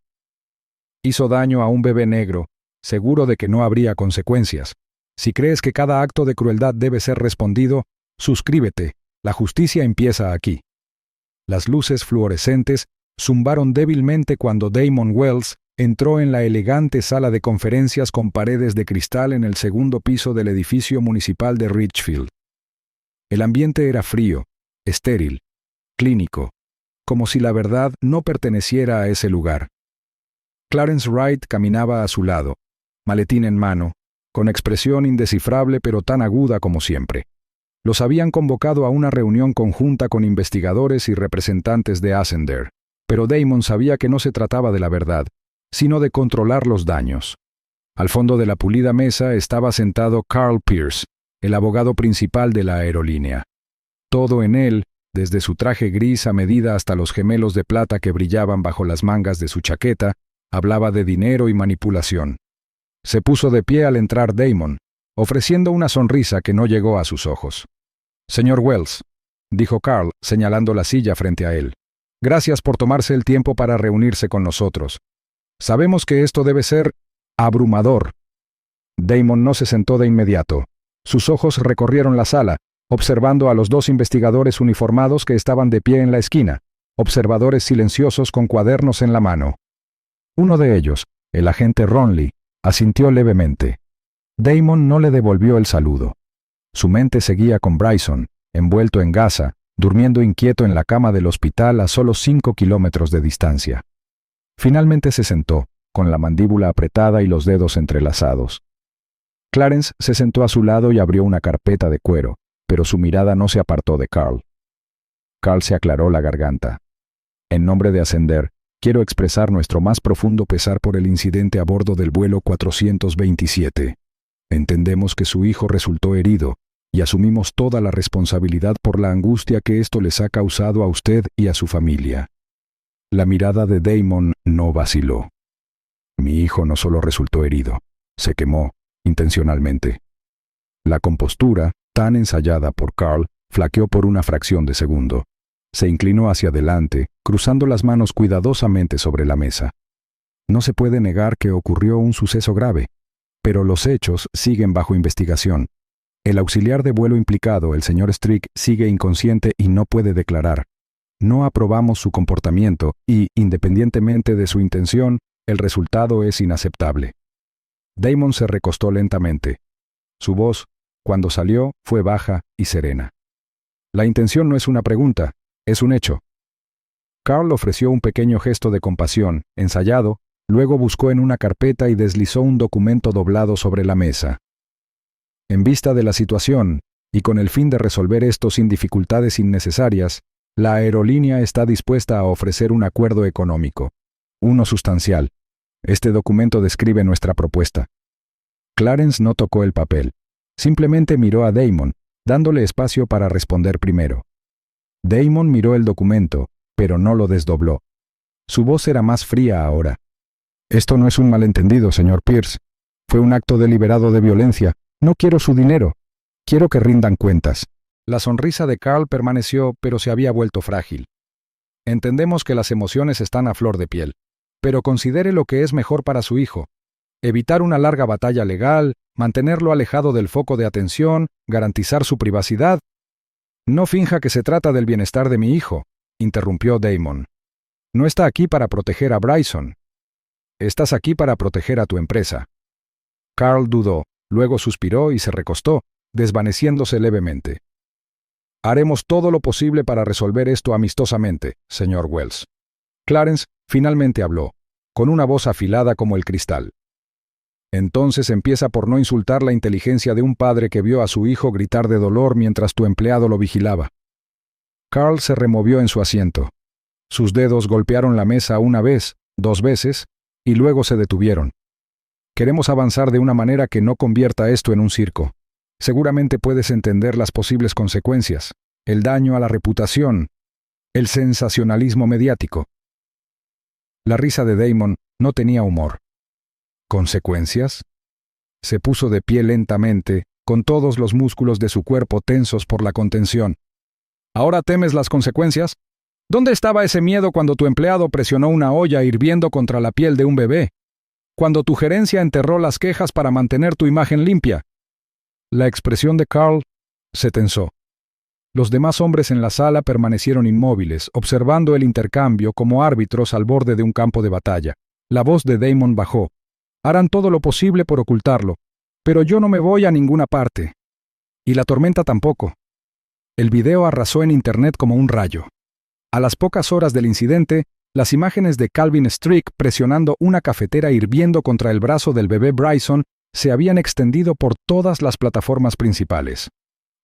Hizo daño a un bebé negro, seguro de que no habría consecuencias. Si crees que cada acto de crueldad debe ser respondido, suscríbete. La justicia empieza aquí. Las luces fluorescentes zumbaron débilmente cuando Damon Wells entró en la elegante sala de conferencias con paredes de cristal en el segundo piso del edificio municipal de Richfield. El ambiente era frío, estéril, clínico, como si la verdad no perteneciera a ese lugar. Clarence Wright caminaba a su lado, maletín en mano, con expresión indescifrable pero tan aguda como siempre. Los habían convocado a una reunión conjunta con investigadores y representantes de Ascender, pero Damon sabía que no se trataba de la verdad, sino de controlar los daños. Al fondo de la pulida mesa estaba sentado Carl Pierce, el abogado principal de la aerolínea. Todo en él, desde su traje gris a medida hasta los gemelos de plata que brillaban bajo las mangas de su chaqueta, hablaba de dinero y manipulación. Se puso de pie al entrar Damon, ofreciendo una sonrisa que no llegó a sus ojos. «Señor Wells», dijo Carl, señalando la silla frente a él, «gracias por tomarse el tiempo para reunirse con nosotros. Sabemos que esto debe ser abrumador». Damon no se sentó de inmediato. Sus ojos recorrieron la sala, observando a los dos investigadores uniformados que estaban de pie en la esquina, observadores silenciosos con cuadernos en la mano. Uno de ellos, el agente Ronley, asintió levemente. Damon no le devolvió el saludo. Su mente seguía con Bryson, envuelto en gasa, durmiendo inquieto en la cama del hospital a solo 5 kilómetros de distancia. Finalmente se sentó, con la mandíbula apretada y los dedos entrelazados. Clarence se sentó a su lado y abrió una carpeta de cuero, pero su mirada no se apartó de Carl. Carl se aclaró la garganta. En nombre de Ascender, quiero expresar nuestro más profundo pesar por el incidente a bordo del vuelo 427. Entendemos que su hijo resultó herido, y asumimos toda la responsabilidad por la angustia que esto les ha causado a usted y a su familia. La mirada de Damon no vaciló. Mi hijo no solo resultó herido, se quemó, intencionalmente. La compostura, tan ensayada por Carl, flaqueó por una fracción de segundo. Se inclinó hacia adelante, cruzando las manos cuidadosamente sobre la mesa. No se puede negar que ocurrió un suceso grave, pero los hechos siguen bajo investigación. El auxiliar de vuelo implicado, el señor Strick, sigue inconsciente y no puede declarar. No aprobamos su comportamiento y, independientemente de su intención, el resultado es inaceptable. Damon se recostó lentamente. Su voz, cuando salió, fue baja y serena. La intención no es una pregunta, es un hecho. Carl ofreció un pequeño gesto de compasión, ensayado, luego buscó en una carpeta y deslizó un documento doblado sobre la mesa. En vista de la situación, y con el fin de resolver esto sin dificultades innecesarias, la aerolínea está dispuesta a ofrecer un acuerdo económico. Uno sustancial. Este documento describe nuestra propuesta. Clarence no tocó el papel. Simplemente miró a Damon, dándole espacio para responder primero. Damon miró el documento, pero no lo desdobló. Su voz era más fría ahora. Esto no es un malentendido, señor Pierce. Fue un acto deliberado de violencia. No quiero su dinero. Quiero que rindan cuentas. La sonrisa de Carl permaneció, pero se había vuelto frágil. Entendemos que las emociones están a flor de piel, pero considere lo que es mejor para su hijo. Evitar una larga batalla legal, mantenerlo alejado del foco de atención, garantizar su privacidad. No finja que se trata del bienestar de mi hijo, interrumpió Damon. No está aquí para proteger a Bryson. Estás aquí para proteger a tu empresa. Carl dudó, luego suspiró y se recostó, desvaneciéndose levemente. Haremos todo lo posible para resolver esto amistosamente, señor Wells. Clarence finalmente habló, con una voz afilada como el cristal. Entonces empieza por no insultar la inteligencia de un padre que vio a su hijo gritar de dolor mientras tu empleado lo vigilaba. Carl se removió en su asiento. Sus dedos golpearon la mesa una vez, 2 veces, y luego se detuvieron. Queremos avanzar de una manera que no convierta esto en un circo. Seguramente puedes entender las posibles consecuencias, el daño a la reputación, el sensacionalismo mediático. La risa de Damon no tenía humor. ¿Consecuencias? Se puso de pie lentamente, con todos los músculos de su cuerpo tensos por la contención. ¿Ahora temes las consecuencias? ¿Dónde estaba ese miedo cuando tu empleado presionó una olla hirviendo contra la piel de un bebé? Cuando tu gerencia enterró las quejas para mantener tu imagen limpia. La expresión de Carl se tensó. Los demás hombres en la sala permanecieron inmóviles, observando el intercambio como árbitros al borde de un campo de batalla. La voz de Damon bajó. Harán todo lo posible por ocultarlo, pero yo no me voy a ninguna parte. Y la tormenta tampoco. El video arrasó en Internet como un rayo. A las pocas horas del incidente, las imágenes de Calvin Strick presionando una cafetera hirviendo contra el brazo del bebé Bryson se habían extendido por todas las plataformas principales.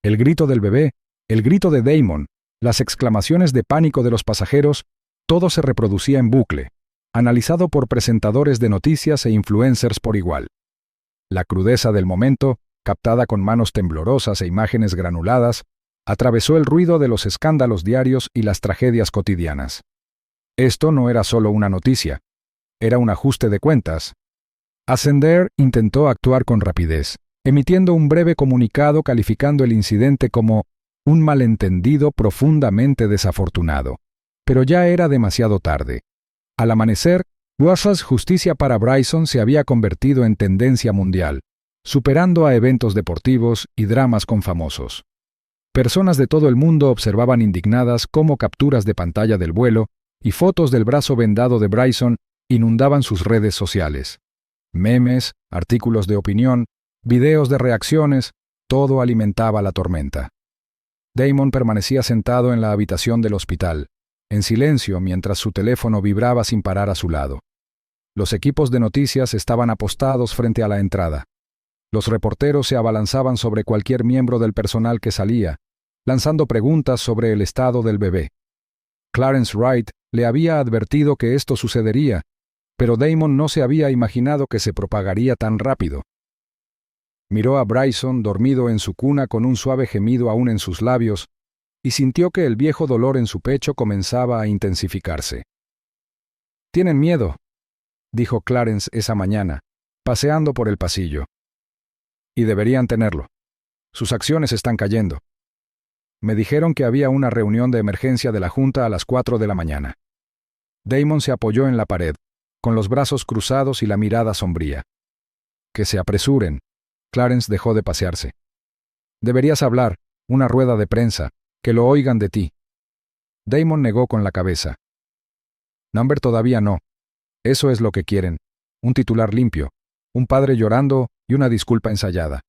El grito del bebé, el grito de Damon, las exclamaciones de pánico de los pasajeros, todo se reproducía en bucle, analizado por presentadores de noticias e influencers por igual. La crudeza del momento, captada con manos temblorosas e imágenes granuladas, atravesó el ruido de los escándalos diarios y las tragedias cotidianas. Esto no era solo una noticia, era un ajuste de cuentas. Ascender intentó actuar con rapidez, emitiendo un breve comunicado calificando el incidente como un malentendido profundamente desafortunado. Pero ya era demasiado tarde. Al amanecer, Russell's Justicia para Bryson se había convertido en tendencia mundial, superando a eventos deportivos y dramas con famosos. Personas de todo el mundo observaban indignadas cómo capturas de pantalla del vuelo y fotos del brazo vendado de Bryson inundaban sus redes sociales. Memes, artículos de opinión, videos de reacciones, todo alimentaba la tormenta. Damon permanecía sentado en la habitación del hospital, en silencio mientras su teléfono vibraba sin parar a su lado. Los equipos de noticias estaban apostados frente a la entrada. Los reporteros se abalanzaban sobre cualquier miembro del personal que salía, lanzando preguntas sobre el estado del bebé. Clarence Wright, Le había advertido que esto sucedería, pero Damon no se había imaginado que se propagaría tan rápido. Miró a Bryson dormido en su cuna con un suave gemido aún en sus labios, y sintió que el viejo dolor en su pecho comenzaba a intensificarse. «Tienen miedo», dijo Clarence esa mañana, paseando por el pasillo. «Y deberían tenerlo. Sus acciones están cayendo. Me dijeron que había una reunión de emergencia de la Junta a las 4 de la mañana». Damon se apoyó en la pared, con los brazos cruzados y la mirada sombría. «Que se apresuren». Clarence dejó de pasearse. «Deberías hablar, una rueda de prensa, que lo oigan de ti». Damon negó con la cabeza. «Number todavía no. Eso es lo que quieren. Un titular limpio, un padre llorando y una disculpa ensayada».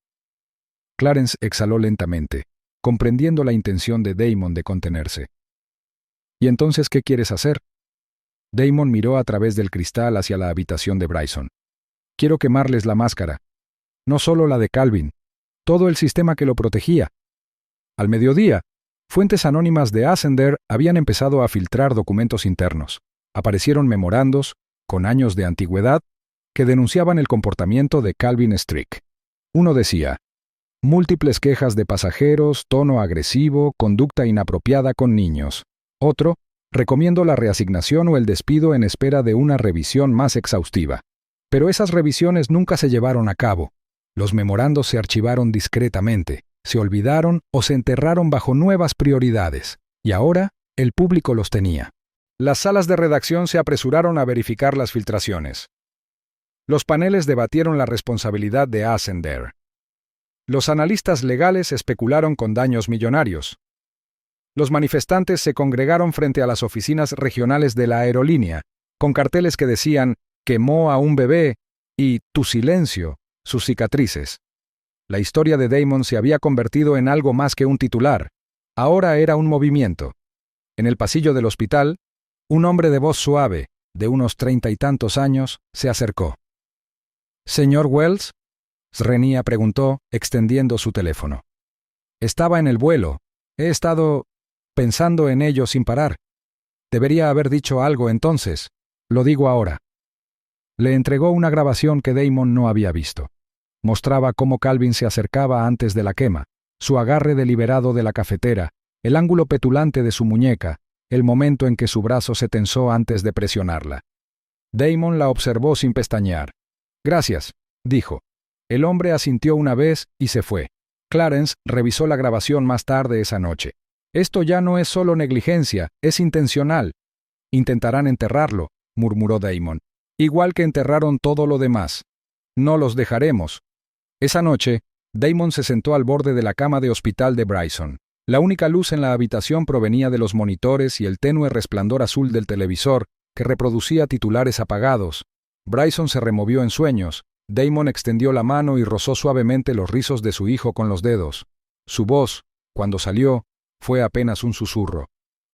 Clarence exhaló lentamente, comprendiendo la intención de Damon de contenerse. «¿Y entonces qué quieres hacer?» Damon miró a través del cristal hacia la habitación de Bryson. «Quiero quemarles la máscara. No solo la de Calvin, todo el sistema que lo protegía». Al mediodía, fuentes anónimas de Ascender habían empezado a filtrar documentos internos. Aparecieron memorandos, con años de antigüedad, que denunciaban el comportamiento de Calvin Strick. Uno decía: múltiples quejas de pasajeros, tono agresivo, conducta inapropiada con niños. Otro: recomiendo la reasignación o el despido en espera de una revisión más exhaustiva. Pero esas revisiones nunca se llevaron a cabo. Los memorandos se archivaron discretamente, se olvidaron o se enterraron bajo nuevas prioridades, y ahora el público los tenía. Las salas de redacción se apresuraron a verificar las filtraciones. Los paneles debatieron la responsabilidad de Ascender. Los analistas legales especularon con daños millonarios. Los manifestantes se congregaron frente a las oficinas regionales de la aerolínea, con carteles que decían «quemó a un bebé» y «tu silencio», sus cicatrices. La historia de Damon se había convertido en algo más que un titular. Ahora era un movimiento. En el pasillo del hospital, un hombre de voz suave, de unos 30 y tantos años, se acercó. «¿Señor Wells?», Srenia preguntó, extendiendo su teléfono. «Estaba en el vuelo. He estado pensando en ello sin parar. Debería haber dicho algo entonces. Lo digo ahora». Le entregó una grabación que Damon no había visto. Mostraba cómo Calvin se acercaba antes de la quema, su agarre deliberado de la cafetera, el ángulo petulante de su muñeca, el momento en que su brazo se tensó antes de presionarla. Damon la observó sin pestañear. «Gracias», dijo. El hombre asintió una vez y se fue. Clarence revisó la grabación más tarde esa noche. «Esto ya no es solo negligencia, es intencional». «Intentarán enterrarlo», murmuró Damon. «Igual que enterraron todo lo demás. No los dejaremos». Esa noche, Damon se sentó al borde de la cama de hospital de Bryson. La única luz en la habitación provenía de los monitores y el tenue resplandor azul del televisor, que reproducía titulares apagados. Bryson se removió en sueños. Damon extendió la mano y rozó suavemente los rizos de su hijo con los dedos. Su voz, cuando salió, fue apenas un susurro.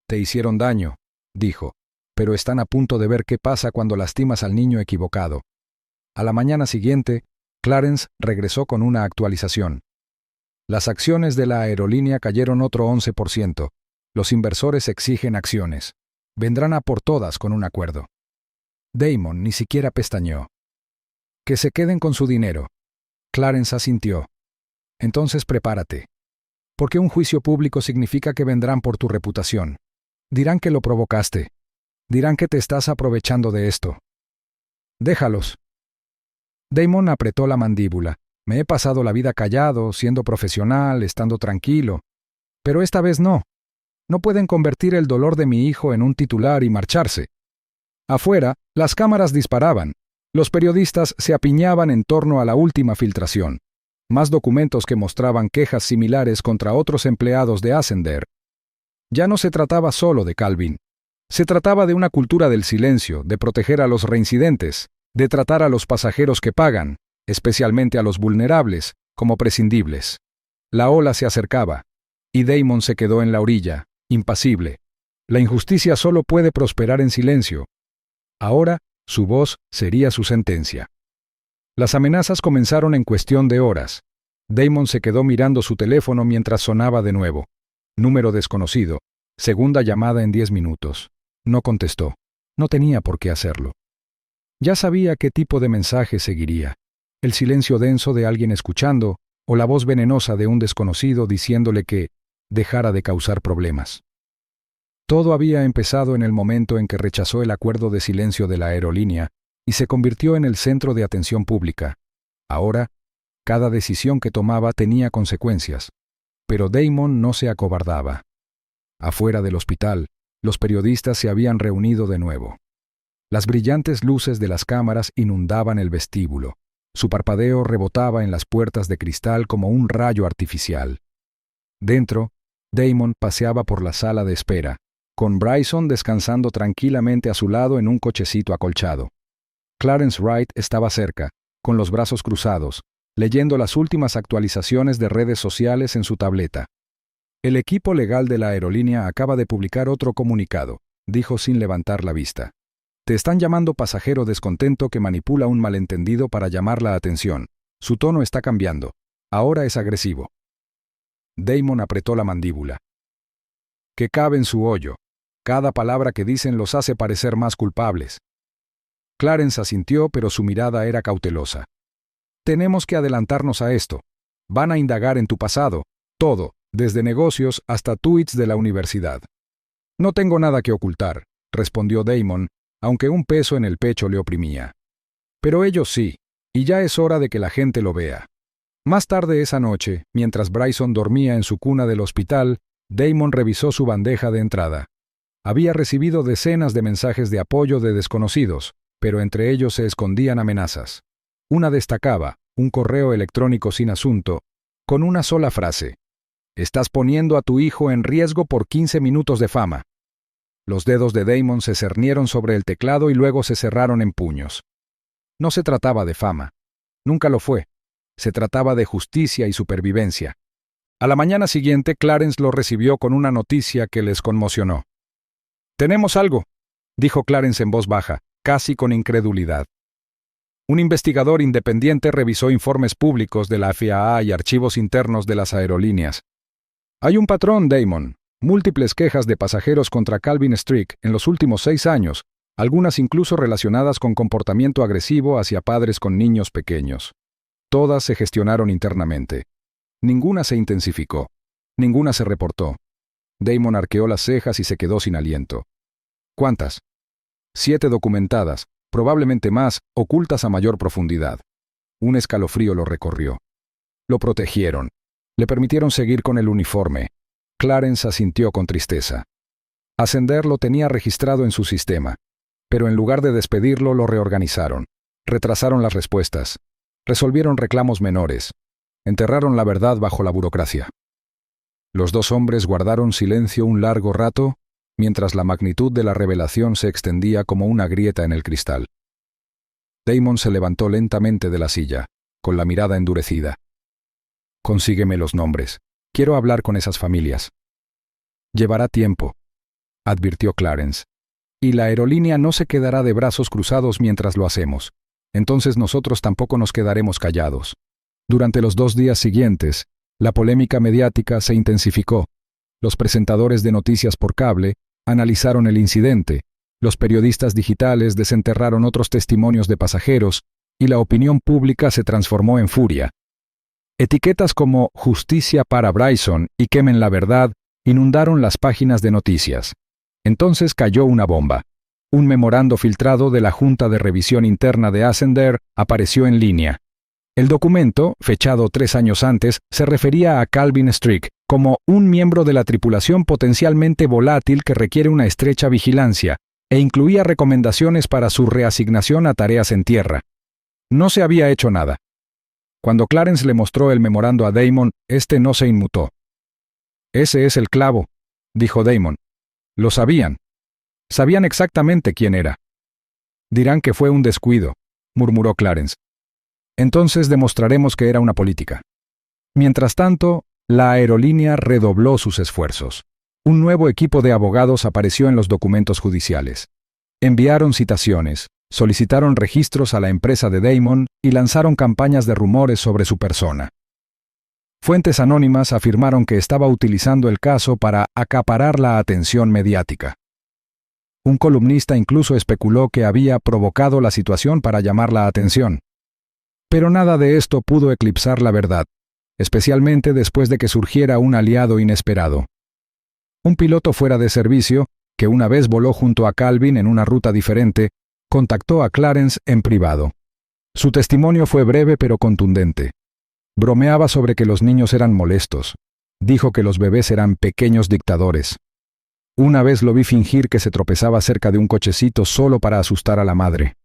«Te hicieron daño», dijo, «pero están a punto de ver qué pasa cuando lastimas al niño equivocado». A la mañana siguiente, Clarence regresó con una actualización. Las acciones de la aerolínea cayeron otro 11%. Los inversores exigen acciones. Vendrán a por todas con un acuerdo. Damon ni siquiera pestañeó. «Que se queden con su dinero». Clarence asintió. «Entonces prepárate. Porque un juicio público significa que vendrán por tu reputación. Dirán que lo provocaste. Dirán que te estás aprovechando de esto. Déjalos». Damon apretó la mandíbula. «Me he pasado la vida callado, siendo profesional, estando tranquilo. Pero esta vez no. No pueden convertir el dolor de mi hijo en un titular y marcharse». Afuera, las cámaras disparaban. Los periodistas se apiñaban en torno a la última filtración. Más documentos que mostraban quejas similares contra otros empleados de Ascender. Ya no se trataba solo de Calvin. Se trataba de una cultura del silencio, de proteger a los reincidentes, de tratar a los pasajeros que pagan, especialmente a los vulnerables, como prescindibles. La ola se acercaba, y Damon se quedó en la orilla, impasible. La injusticia solo puede prosperar en silencio. Ahora, su voz sería su sentencia. Las amenazas comenzaron en cuestión de horas. Damon se quedó mirando su teléfono mientras sonaba de nuevo. Número desconocido. Segunda llamada en 10 minutos. No contestó. No tenía por qué hacerlo. Ya sabía qué tipo de mensaje seguiría: el silencio denso de alguien escuchando o la voz venenosa de un desconocido diciéndole que dejara de causar problemas. Todo había empezado en el momento en que rechazó el acuerdo de silencio de la aerolínea y se convirtió en el centro de atención pública. Ahora, cada decisión que tomaba tenía consecuencias, pero Damon no se acobardaba. Afuera del hospital, los periodistas se habían reunido de nuevo. Las brillantes luces de las cámaras inundaban el vestíbulo. Su parpadeo rebotaba en las puertas de cristal como un rayo artificial. Dentro, Damon paseaba por la sala de espera, con Bryson descansando tranquilamente a su lado en un cochecito acolchado. Clarence Wright estaba cerca, con los brazos cruzados, leyendo las últimas actualizaciones de redes sociales en su tableta. El equipo legal de la aerolínea acaba de publicar otro comunicado, dijo sin levantar la vista. Te están llamando pasajero descontento que manipula un malentendido para llamar la atención. Su tono está cambiando. Ahora es agresivo. Damon apretó la mandíbula. Que cabe en su hoyo. Cada palabra que dicen los hace parecer más culpables. Clarence asintió, pero su mirada era cautelosa. Tenemos que adelantarnos a esto. Van a indagar en tu pasado, todo, desde negocios hasta tweets de la universidad. No tengo nada que ocultar, respondió Damon, aunque un peso en el pecho le oprimía. Pero ellos sí, y ya es hora de que la gente lo vea. Más tarde esa noche, mientras Bryson dormía en su cuna del hospital, Damon revisó su bandeja de entrada. Había recibido decenas de mensajes de apoyo de desconocidos, pero entre ellos se escondían amenazas. Una destacaba, un correo electrónico sin asunto, con una sola frase: «Estás poniendo a tu hijo en riesgo por 15 minutos de fama». Los dedos de Damon se cernieron sobre el teclado y luego se cerraron en puños. No se trataba de fama. Nunca lo fue. Se trataba de justicia y supervivencia. A la mañana siguiente, Clarence lo recibió con una noticia que les conmocionó. «Tenemos algo», dijo Clarence en voz baja, casi con incredulidad. Un investigador independiente revisó informes públicos de la FAA y archivos internos de las aerolíneas. Hay un patrón, Damon. Múltiples quejas de pasajeros contra Calvin Streak en los últimos 6 años, algunas incluso relacionadas con comportamiento agresivo hacia padres con niños pequeños. Todas se gestionaron internamente. Ninguna se intensificó. Ninguna se reportó. Damon arqueó las cejas y se quedó sin aliento. ¿Cuántas? 7 documentadas, probablemente más, ocultas a mayor profundidad. Un escalofrío lo recorrió. Lo protegieron. Le permitieron seguir con el uniforme. Clarence asintió con tristeza. Ascender lo tenía registrado en su sistema, pero en lugar de despedirlo lo reorganizaron. Retrasaron las respuestas. Resolvieron reclamos menores. Enterraron la verdad bajo la burocracia. Los 2 hombres guardaron silencio un largo rato, mientras la magnitud de la revelación se extendía como una grieta en el cristal. Damon se levantó lentamente de la silla, con la mirada endurecida. «Consígueme los nombres. Quiero hablar con esas familias». «Llevará tiempo», advirtió Clarence. «Y la aerolínea no se quedará de brazos cruzados mientras lo hacemos. Entonces nosotros tampoco nos quedaremos callados». Durante los 2 días siguientes, la polémica mediática se intensificó. Los presentadores de noticias por cable analizaron el incidente, los periodistas digitales desenterraron otros testimonios de pasajeros y la opinión pública se transformó en furia. Etiquetas como «Justicia para Bryson» y «Quemen la verdad» inundaron las páginas de noticias. Entonces cayó una bomba. Un memorando filtrado de la Junta de Revisión Interna de Ascender apareció en línea. El documento, fechado 3 años antes, se refería a Calvin Streak como un miembro de la tripulación potencialmente volátil que requiere una estrecha vigilancia, e incluía recomendaciones para su reasignación a tareas en tierra. No se había hecho nada. Cuando Clarence le mostró el memorando a Damon, este no se inmutó. «Ese es el clavo», dijo Damon. «Lo sabían. Sabían exactamente quién era». «Dirán que fue un descuido», murmuró Clarence. «Entonces demostraremos que era una política». Mientras tanto, la aerolínea redobló sus esfuerzos. Un nuevo equipo de abogados apareció en los documentos judiciales. Enviaron citaciones, solicitaron registros a la empresa de Damon y lanzaron campañas de rumores sobre su persona. Fuentes anónimas afirmaron que estaba utilizando el caso para acaparar la atención mediática. Un columnista incluso especuló que había provocado la situación para llamar la atención. Pero nada de esto pudo eclipsar la verdad, especialmente después de que surgiera un aliado inesperado. Un piloto fuera de servicio, que una vez voló junto a Calvin en una ruta diferente, contactó a Clarence en privado. Su testimonio fue breve pero contundente. Bromeaba sobre que los niños eran molestos. Dijo que los bebés eran pequeños dictadores. Una vez lo vi fingir que se tropezaba cerca de un cochecito solo para asustar a la madre.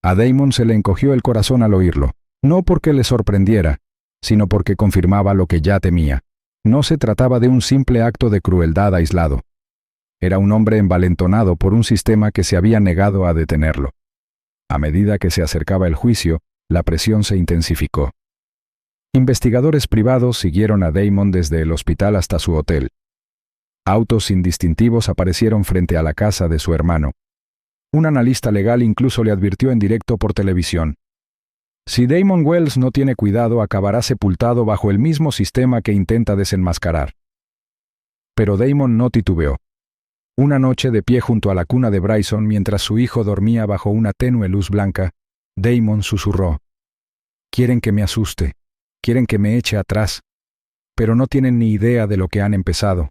A Damon se le encogió el corazón al oírlo, no porque le sorprendiera, sino porque confirmaba lo que ya temía. No se trataba de un simple acto de crueldad aislado. Era un hombre envalentonado por un sistema que se había negado a detenerlo. A medida que se acercaba el juicio, la presión se intensificó. Investigadores privados siguieron a Damon desde el hospital hasta su hotel. Autos sin distintivos aparecieron frente a la casa de su hermano. Un analista legal incluso le advirtió en directo por televisión: si Damon Wells no tiene cuidado, acabará sepultado bajo el mismo sistema que intenta desenmascarar. Pero Damon no titubeó. Una noche, de pie junto a la cuna de Bryson mientras su hijo dormía bajo una tenue luz blanca, Damon susurró: quieren que me asuste, quieren que me eche atrás, pero no tienen ni idea de lo que han empezado.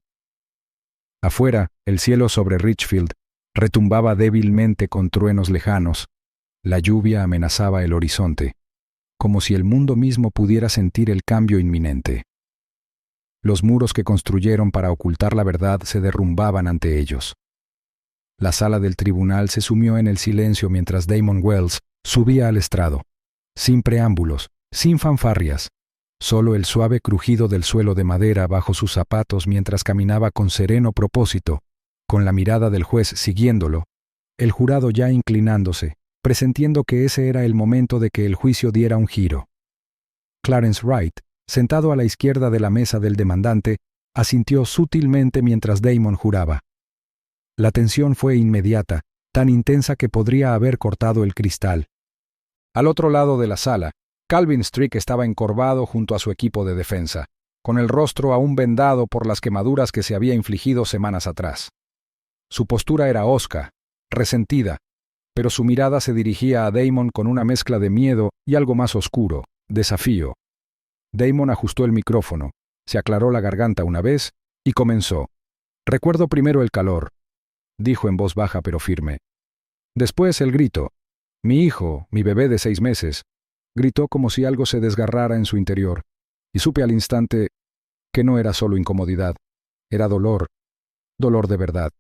Afuera, el cielo sobre Richfield retumbaba débilmente con truenos lejanos. La lluvia amenazaba el horizonte, como si el mundo mismo pudiera sentir el cambio inminente. Los muros que construyeron para ocultar la verdad se derrumbaban ante ellos. La sala del tribunal se sumió en el silencio mientras Damon Wells subía al estrado, sin preámbulos, sin fanfarrias, solo el suave crujido del suelo de madera bajo sus zapatos mientras caminaba con sereno propósito, con la mirada del juez siguiéndolo, el jurado ya inclinándose, presintiendo que ese era el momento de que el juicio diera un giro. Clarence Wright, sentado a la izquierda de la mesa del demandante, asintió sutilmente mientras Damon juraba. La tensión fue inmediata, tan intensa que podría haber cortado el cristal. Al otro lado de la sala, Calvin Strick estaba encorvado junto a su equipo de defensa, con el rostro aún vendado por las quemaduras que se había infligido semanas atrás. Su postura era hosca, resentida, pero su mirada se dirigía a Damon con una mezcla de miedo y algo más oscuro, desafío. Damon ajustó el micrófono, se aclaró la garganta una vez y comenzó. «Recuerdo primero el calor», dijo en voz baja pero firme. Después el grito. Mi hijo, mi bebé de 6 meses, gritó como si algo se desgarrara en su interior, y supe al instante que no era solo incomodidad, era dolor, dolor de verdad.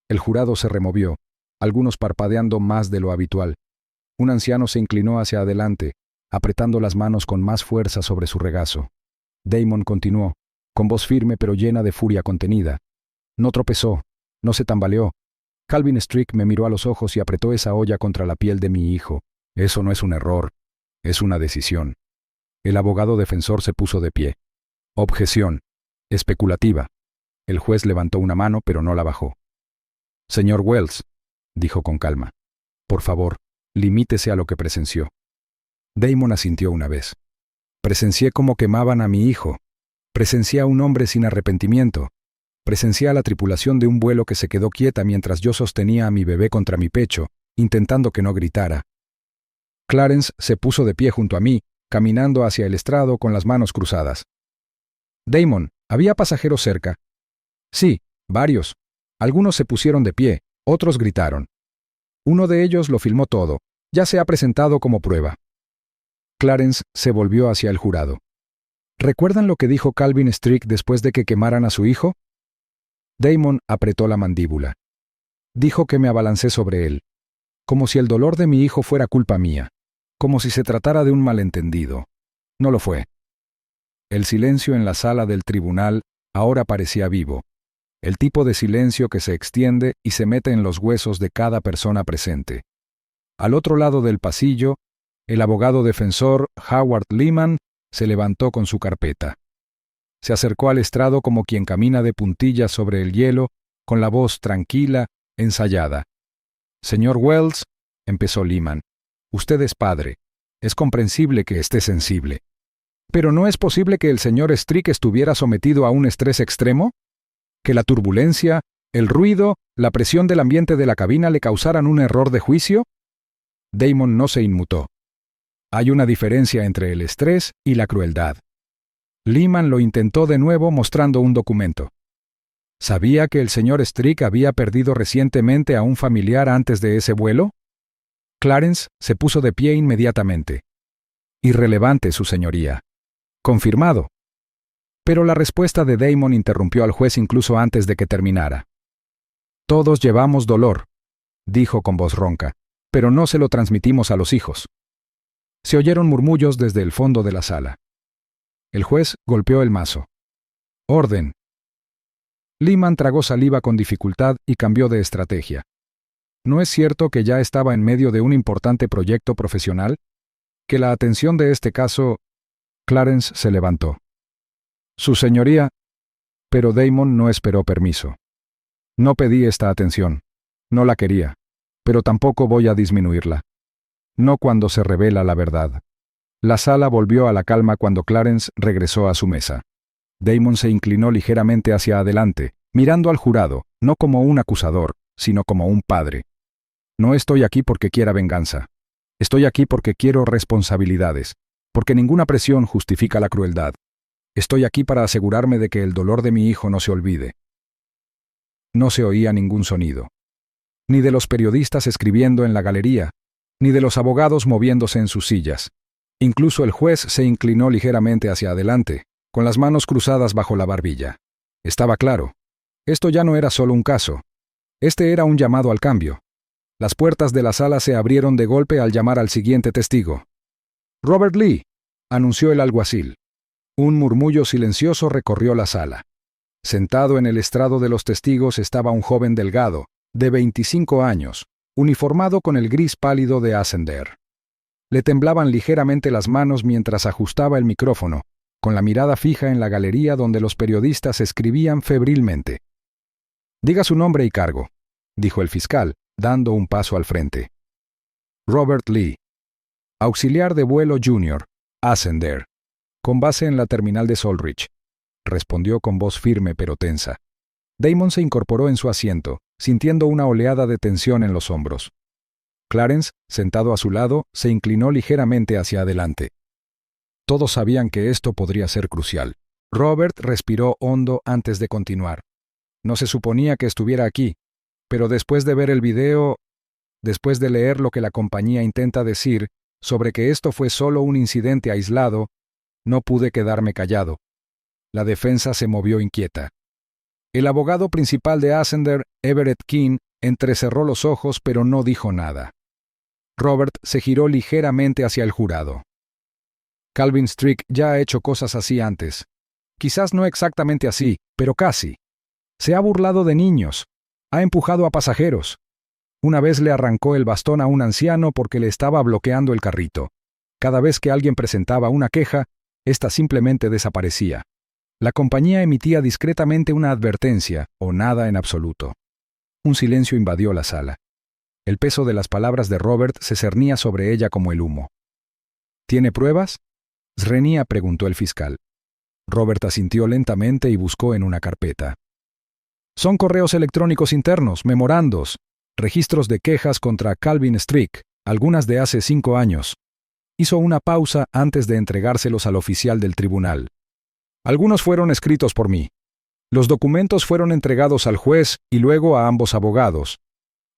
El jurado se removió, algunos parpadeando más de lo habitual. Un anciano se inclinó hacia adelante, apretando las manos con más fuerza sobre su regazo. Damon continuó, con voz firme pero llena de furia contenida. No tropezó, no se tambaleó. Calvin Strick me miró a los ojos y apretó esa olla contra la piel de mi hijo. Eso no es un error, es una decisión. El abogado defensor se puso de pie. Objeción. Especulativa. El juez levantó una mano pero no la bajó. Señor Wells, dijo con calma, por favor, limítese a lo que presenció. Damon asintió una vez. Presencié cómo quemaban a mi hijo. Presencié a un hombre sin arrepentimiento. Presencié a la tripulación de un vuelo que se quedó quieta mientras yo sostenía a mi bebé contra mi pecho, intentando que no gritara. Clarence se puso de pie junto a mí, caminando hacia el estrado con las manos cruzadas. Damon, ¿había pasajeros cerca? Sí, varios. Algunos se pusieron de pie, otros gritaron. Uno de ellos lo filmó todo. Ya se ha presentado como prueba. Clarence se volvió hacia el jurado. ¿Recuerdan lo que dijo Calvin Strick después de que quemaran a su hijo? Damon apretó la mandíbula. Dijo que me abalancé sobre él, como si el dolor de mi hijo fuera culpa mía, como si se tratara de un malentendido. No lo fue. El silencio en la sala del tribunal ahora parecía vivo, el tipo de silencio que se extiende y se mete en los huesos de cada persona presente. Al otro lado del pasillo, el abogado defensor Howard Lehman se levantó con su carpeta. Se acercó al estrado como quien camina de puntillas sobre el hielo, con la voz tranquila, ensayada. Señor Wells, empezó Lehman, usted es padre. Es comprensible que esté sensible. ¿Pero no es posible que el señor Strick estuviera sometido a un estrés extremo? ¿Que la turbulencia, ¿El ruido, la presión del ambiente de la cabina le causaran un error de juicio? Damon no se inmutó. Hay una diferencia entre el estrés y la crueldad. Lehman lo intentó de nuevo mostrando un documento. ¿Sabía que el señor Strick había perdido recientemente a un familiar antes de ese vuelo? Clarence se puso de pie inmediatamente. Irrelevante, su señoría. Confirmado. Pero la respuesta de Damon interrumpió al juez incluso antes de que terminara. Todos llevamos dolor, dijo con voz ronca, pero no se lo transmitimos a los hijos. Se oyeron murmullos desde el fondo de la sala. El juez golpeó el mazo. Orden. Lehman tragó saliva con dificultad y cambió de estrategia. ¿No es cierto que ya estaba en medio de un importante proyecto profesional? ¿Que la atención de este caso... Clarence se levantó. Su señoría... Pero Damon no esperó permiso. No pedí esta atención. No la quería. Pero tampoco voy a disminuirla. No cuando se revela la verdad. La sala volvió a la calma cuando Clarence regresó a su mesa. Damon se inclinó ligeramente hacia adelante, mirando al jurado, no como un acusador, sino como un padre. No estoy aquí porque quiera venganza. Estoy aquí porque quiero responsabilidades, porque ninguna presión justifica la crueldad. Estoy aquí para asegurarme de que el dolor de mi hijo no se olvide. No se oía ningún sonido. Ni de los periodistas escribiendo en la galería, ni de los abogados moviéndose en sus sillas. Incluso el juez se inclinó ligeramente hacia adelante, con las manos cruzadas bajo la barbilla. Estaba claro. Esto ya no era solo un caso. Este era un llamado al cambio. Las puertas de la sala se abrieron de golpe al llamar al siguiente testigo. «Robert Lee», anunció el alguacil. Un murmullo silencioso recorrió la sala. Sentado en el estrado de los testigos estaba un joven delgado, de 25 años, uniformado con el gris pálido de Ascender. Le temblaban ligeramente las manos mientras ajustaba el micrófono, con la mirada fija en la galería donde los periodistas escribían febrilmente. «Diga su nombre y cargo», dijo el fiscal, dando un paso al frente. «Robert Lee, auxiliar de vuelo junior, Ascender, con base en la terminal de Solrich», respondió con voz firme pero tensa. Damon se incorporó en su asiento, sintiendo una oleada de tensión en los hombros. Clarence, sentado a su lado, se inclinó ligeramente hacia adelante. Todos sabían que esto podría ser crucial. Robert respiró hondo antes de continuar. No se suponía que estuviera aquí, pero después de ver el video, después de leer lo que la compañía intenta decir sobre que esto fue solo un incidente aislado, no pude quedarme callado. La defensa se movió inquieta. El abogado principal de Ascender, Everett King, entrecerró los ojos pero no dijo nada. Robert se giró ligeramente hacia el jurado. Calvin Strick ya ha hecho cosas así antes. Quizás no exactamente así, pero casi. Se ha burlado de niños. Ha empujado a pasajeros. Una vez le arrancó el bastón a un anciano porque le estaba bloqueando el carrito. Cada vez que alguien presentaba una queja, ésta simplemente desaparecía. La compañía emitía discretamente una advertencia, o nada en absoluto. Un silencio invadió la sala. El peso de las palabras de Robert se cernía sobre ella como el humo. ¿Tiene pruebas?, Srenia preguntó el fiscal. Robert asintió lentamente y buscó en una carpeta. Son correos electrónicos internos, memorandos, registros de quejas contra Calvin Strick, algunas de hace 5 años. Hizo una pausa antes de entregárselos al oficial del tribunal. Algunos fueron escritos por mí. Los documentos fueron entregados al juez y luego a ambos abogados.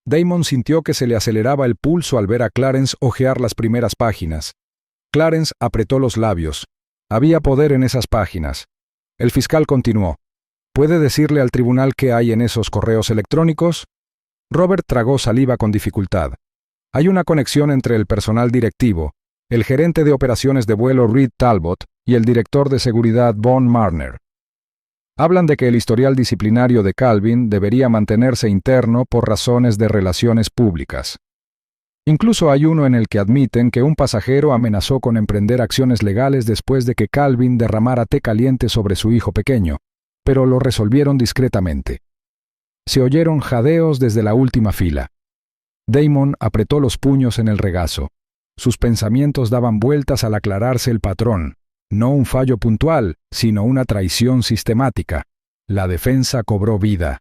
Damon sintió que se le aceleraba el pulso al ver a Clarence hojear las primeras páginas. Clarence apretó los labios. Había poder en esas páginas. El fiscal continuó. ¿Puede decirle al tribunal qué hay en esos correos electrónicos? Robert tragó saliva con dificultad. Hay una conexión entre el personal directivo, el gerente de operaciones de vuelo Reed Talbot y el director de seguridad Von Marner. Hablan de que el historial disciplinario de Calvin debería mantenerse interno por razones de relaciones públicas. Incluso hay uno en el que admiten que un pasajero amenazó con emprender acciones legales después de que Calvin derramara té caliente sobre su hijo pequeño, pero lo resolvieron discretamente. Se oyeron jadeos desde la última fila. Damon apretó los puños en el regazo. Sus pensamientos daban vueltas al aclararse el patrón. No un fallo puntual, sino una traición sistemática. La defensa cobró vida.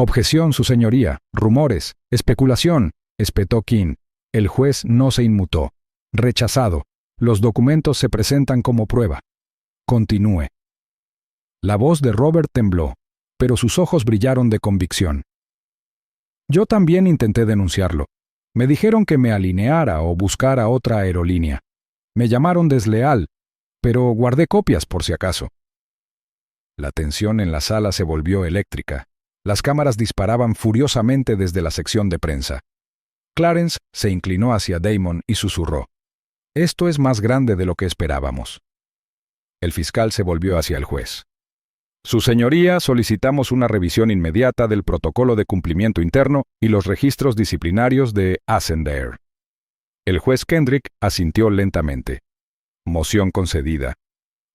Objeción, su señoría. Rumores. Especulación, espetó King. El juez no se inmutó. Rechazado. Los documentos se presentan como prueba. Continúe. La voz de Robert tembló, pero sus ojos brillaron de convicción. Yo también intenté denunciarlo. Me dijeron que me alineara o buscara otra aerolínea. Me llamaron desleal, pero guardé copias por si acaso. La tensión en la sala se volvió eléctrica. Las cámaras disparaban furiosamente desde la sección de prensa. Clarence se inclinó hacia Damon y susurró: «Esto es más grande de lo que esperábamos». El fiscal se volvió hacia el juez. «Su señoría, solicitamos una revisión inmediata del protocolo de cumplimiento interno y los registros disciplinarios de Ascender». El juez Kendrick asintió lentamente. Moción concedida.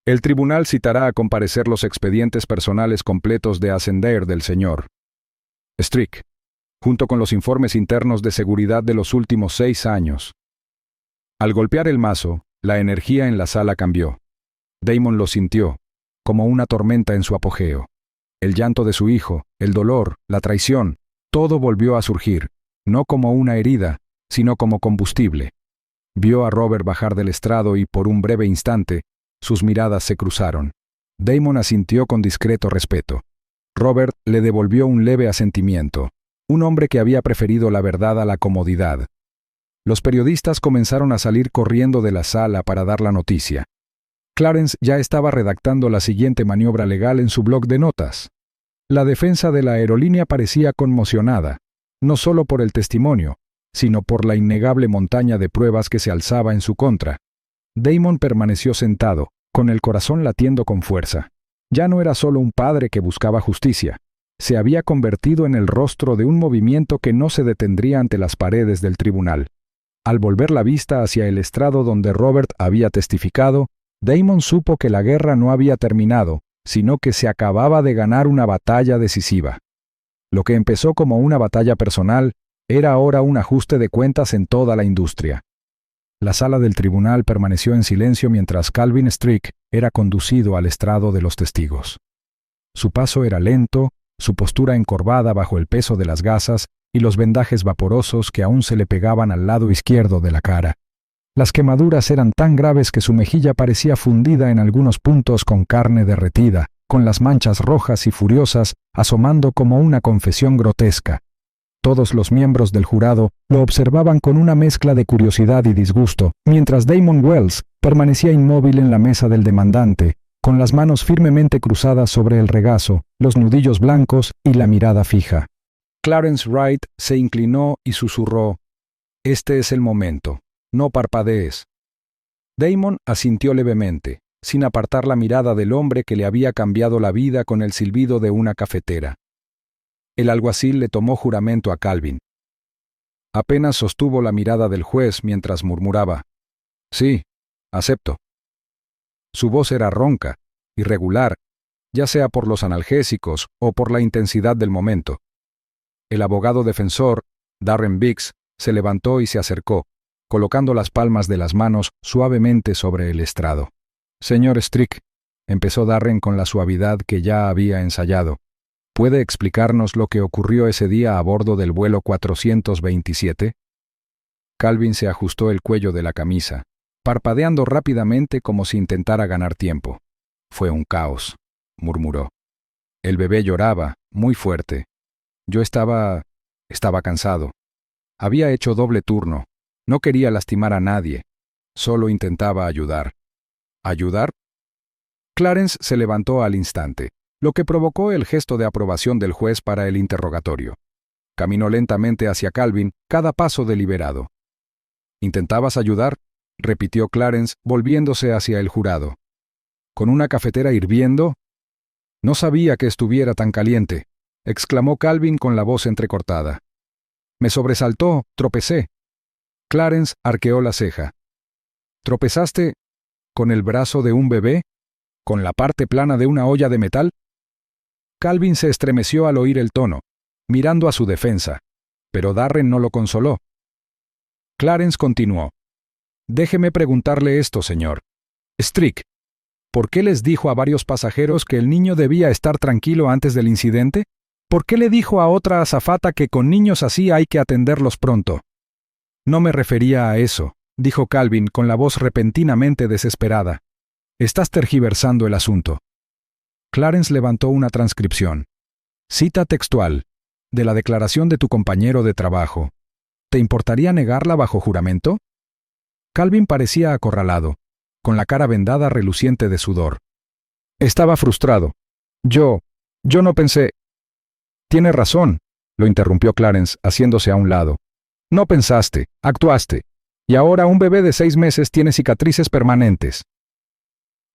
El tribunal citará a comparecer los expedientes personales completos de Ascender del señor Strick, junto con los informes internos de seguridad de los últimos 6 años. Al golpear el mazo, la energía en la sala cambió. Damon lo sintió, como una tormenta en su apogeo. El llanto de su hijo, el dolor, la traición, todo volvió a surgir, no como una herida, sino como combustible. Vio a Robert bajar del estrado y por un breve instante, sus miradas se cruzaron. Damon asintió con discreto respeto. Robert le devolvió un leve asentimiento. Un hombre que había preferido la verdad a la comodidad. Los periodistas comenzaron a salir corriendo de la sala para dar la noticia. Clarence ya estaba redactando la siguiente maniobra legal en su bloc de notas. La defensa de la aerolínea parecía conmocionada, no solo por el testimonio, sino por la innegable montaña de pruebas que se alzaba en su contra. Damon permaneció sentado, con el corazón latiendo con fuerza. Ya no era solo un padre que buscaba justicia. Se había convertido en el rostro de un movimiento que no se detendría ante las paredes del tribunal. Al volver la vista hacia el estrado donde Robert había testificado, Damon supo que la guerra no había terminado, sino que se acababa de ganar una batalla decisiva. Lo que empezó como una batalla personal era ahora un ajuste de cuentas en toda la industria. La sala del tribunal permaneció en silencio mientras Calvin Strick era conducido al estrado de los testigos. Su paso era lento, su postura encorvada bajo el peso de las gasas y los vendajes vaporosos que aún se le pegaban al lado izquierdo de la cara. Las quemaduras eran tan graves que su mejilla parecía fundida en algunos puntos con carne derretida, con las manchas rojas y furiosas asomando como una confesión grotesca. Todos los miembros del jurado lo observaban con una mezcla de curiosidad y disgusto, mientras Damon Wells permanecía inmóvil en la mesa del demandante, con las manos firmemente cruzadas sobre el regazo, los nudillos blancos y la mirada fija. Clarence Wright se inclinó y susurró: «Este es el momento. No parpadees». Damon asintió levemente, sin apartar la mirada del hombre que le había cambiado la vida con el silbido de una cafetera. El alguacil le tomó juramento a Calvin. Apenas sostuvo la mirada del juez mientras murmuraba: «Sí, acepto». Su voz era ronca, irregular, ya sea por los analgésicos o por la intensidad del momento. El abogado defensor, Darren Biggs, se levantó y se acercó, colocando las palmas de las manos suavemente sobre el estrado. «Señor Strick», empezó Darren con la suavidad que ya había ensayado, ¿puede explicarnos lo que ocurrió ese día a bordo del vuelo 427? Calvin se ajustó el cuello de la camisa, parpadeando rápidamente como si intentara ganar tiempo. «Fue un caos», murmuró. «El bebé lloraba, muy fuerte. Yo estaba cansado. Había hecho doble turno. No quería lastimar a nadie. Solo intentaba ayudar». «¿Ayudar?» Clarence se levantó al instante, lo que provocó el gesto de aprobación del juez para el interrogatorio. Caminó lentamente hacia Calvin, cada paso deliberado. «¿Intentabas ayudar?», repitió Clarence, volviéndose hacia el jurado. «¿Con una cafetera hirviendo?» «No sabía que estuviera tan caliente», exclamó Calvin con la voz entrecortada. «Me sobresaltó, tropecé». Clarence arqueó la ceja. «¿Tropezaste con el brazo de un bebé? ¿Con la parte plana de una olla de metal?» Calvin se estremeció al oír el tono, mirando a su defensa, pero Darren no lo consoló. Clarence continuó: «Déjeme preguntarle esto, señor Strick. ¿Por qué les dijo a varios pasajeros que el niño debía estar tranquilo antes del incidente? ¿Por qué le dijo a otra azafata que con niños así hay que atenderlos pronto? No me refería a eso, dijo Calvin con la voz repentinamente desesperada. Estás tergiversando el asunto. Clarence levantó una transcripción. Cita textual, de la declaración de tu compañero de trabajo. ¿Te importaría negarla bajo juramento? Calvin parecía acorralado, con la cara vendada reluciente de sudor. Estaba frustrado. Yo no pensé. Tienes razón, lo interrumpió Clarence, haciéndose a un lado. No pensaste, actuaste. Y ahora un bebé de 6 meses tiene cicatrices permanentes.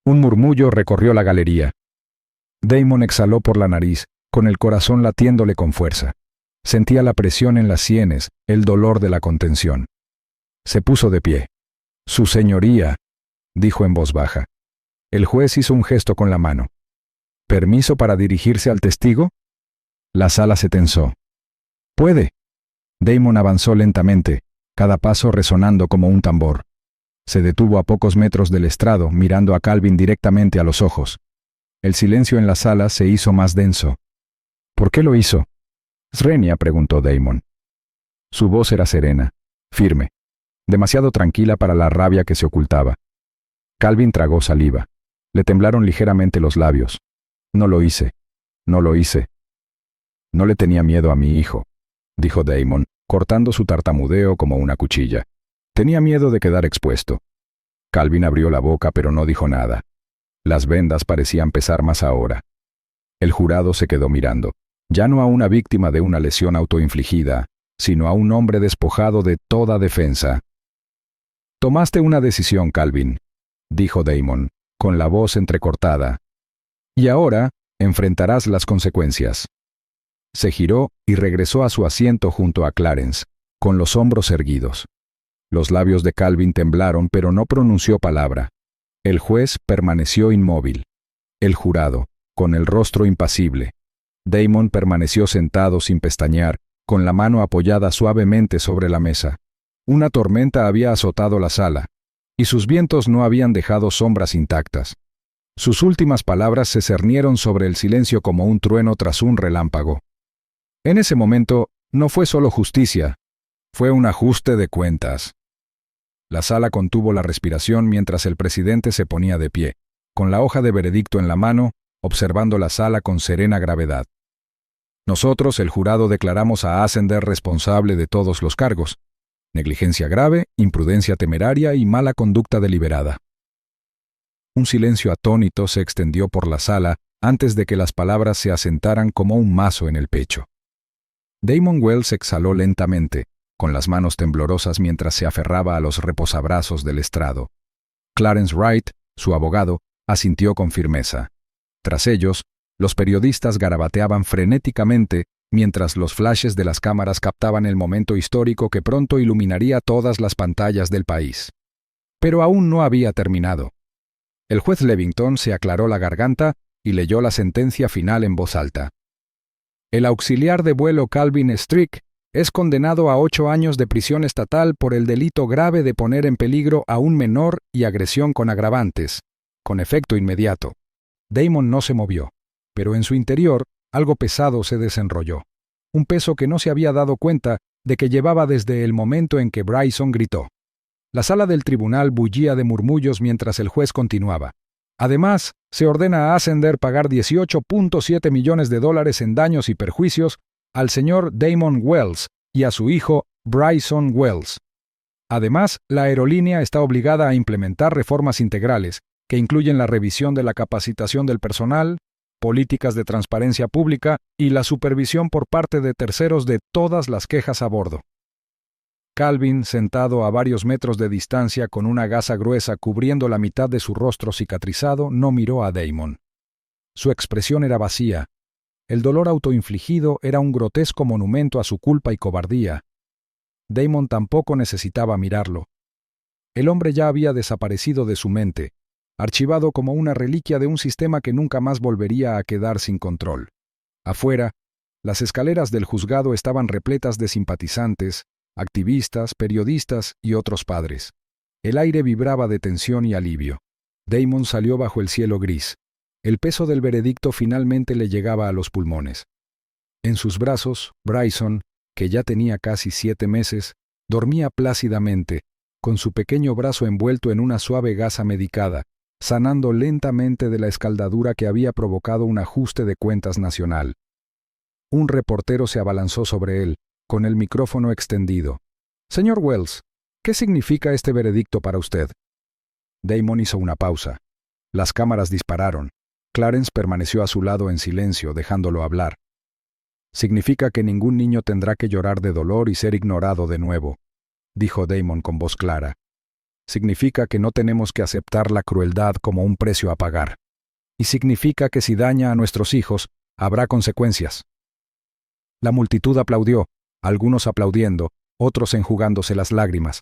Un murmullo recorrió la galería. Damon exhaló por la nariz, con el corazón latiéndole con fuerza. Sentía la presión en las sienes, el dolor de la contención. Se puso de pie. Su señoría, dijo en voz baja. El juez hizo un gesto con la mano. ¿Permiso para dirigirse al testigo? La sala se tensó. Puede. Damon avanzó lentamente, cada paso resonando como un tambor. Se detuvo a pocos metros del estrado, mirando a Calvin directamente a los ojos. El silencio en la sala se hizo más denso. ¿Por qué lo hizo? Srenia, preguntó Damon. Su voz era serena, firme, demasiado tranquila para la rabia que se ocultaba. Calvin tragó saliva. Le temblaron ligeramente los labios. No lo hice. No lo hice. No le tenía miedo a mi hijo, dijo Damon, cortando su tartamudeo como una cuchilla. Tenía miedo de quedar expuesto. Calvin abrió la boca pero no dijo nada. Las vendas parecían pesar más ahora. El jurado se quedó mirando, ya no a una víctima de una lesión autoinfligida, sino a un hombre despojado de toda defensa. Tomaste una decisión, Calvin, dijo Damon, con la voz entrecortada. Y ahora enfrentarás las consecuencias. Se giró y regresó a su asiento junto a Clarence, con los hombros erguidos. Los labios de Calvin temblaron, pero no pronunció palabra. El juez permaneció inmóvil. El jurado, con el rostro impasible. Damon permaneció sentado sin pestañear, con la mano apoyada suavemente sobre la mesa. Una tormenta había azotado la sala, y sus vientos no habían dejado sombras intactas. Sus últimas palabras se cernieron sobre el silencio como un trueno tras un relámpago. En ese momento, no fue solo justicia, fue un ajuste de cuentas. La sala contuvo la respiración mientras el presidente se ponía de pie, con la hoja de veredicto en la mano, observando la sala con serena gravedad. Nosotros, el jurado, declaramos a Ascender responsable de todos los cargos: negligencia grave, imprudencia temeraria y mala conducta deliberada. Un silencio atónito se extendió por la sala antes de que las palabras se asentaran como un mazo en el pecho. Damon Wells exhaló lentamente, con las manos temblorosas mientras se aferraba a los reposabrazos del estrado. Clarence Wright, su abogado, asintió con firmeza. Tras ellos, los periodistas garabateaban frenéticamente mientras los flashes de las cámaras captaban el momento histórico que pronto iluminaría todas las pantallas del país. Pero aún no había terminado. El juez Levington se aclaró la garganta y leyó la sentencia final en voz alta. El auxiliar de vuelo Calvin Strick es condenado a 8 años de prisión estatal por el delito grave de poner en peligro a un menor y agresión con agravantes, con efecto inmediato. Damon no se movió, pero en su interior algo pesado se desenrolló, un peso que no se había dado cuenta de que llevaba desde el momento en que Bryson gritó. La sala del tribunal bullía de murmullos mientras el juez continuaba. Además, se ordena a Ascender pagar $18.7 millones en daños y perjuicios al señor Damon Wells y a su hijo Bryson Wells. Además, la aerolínea está obligada a implementar reformas integrales que incluyen la revisión de la capacitación del personal, políticas de transparencia pública y la supervisión por parte de terceros de todas las quejas a bordo. Calvin, sentado a varios metros de distancia con una gasa gruesa cubriendo la mitad de su rostro cicatrizado, no miró a Damon. Su expresión era vacía. El dolor autoinfligido era un grotesco monumento a su culpa y cobardía. Damon tampoco necesitaba mirarlo. El hombre ya había desaparecido de su mente, archivado como una reliquia de un sistema que nunca más volvería a quedar sin control. Afuera, las escaleras del juzgado estaban repletas de simpatizantes, activistas, periodistas y otros padres. El aire vibraba de tensión y alivio. Damon salió bajo el cielo gris. El peso del veredicto finalmente le llegaba a los pulmones. En sus brazos, Bryson, que ya tenía casi 7 meses, dormía plácidamente, con su pequeño brazo envuelto en una suave gasa medicada, sanando lentamente de la escaldadura que había provocado un ajuste de cuentas nacional. Un reportero se abalanzó sobre él, con el micrófono extendido. «Señor Wells, ¿qué significa este veredicto para usted?» Damon hizo una pausa. Las cámaras dispararon. Clarence permaneció a su lado en silencio, dejándolo hablar. «Significa que ningún niño tendrá que llorar de dolor y ser ignorado de nuevo», dijo Damon con voz clara. «Significa que no tenemos que aceptar la crueldad como un precio a pagar. Y significa que si daña a nuestros hijos, habrá consecuencias». La multitud aplaudió, algunos aplaudiendo, otros enjugándose las lágrimas.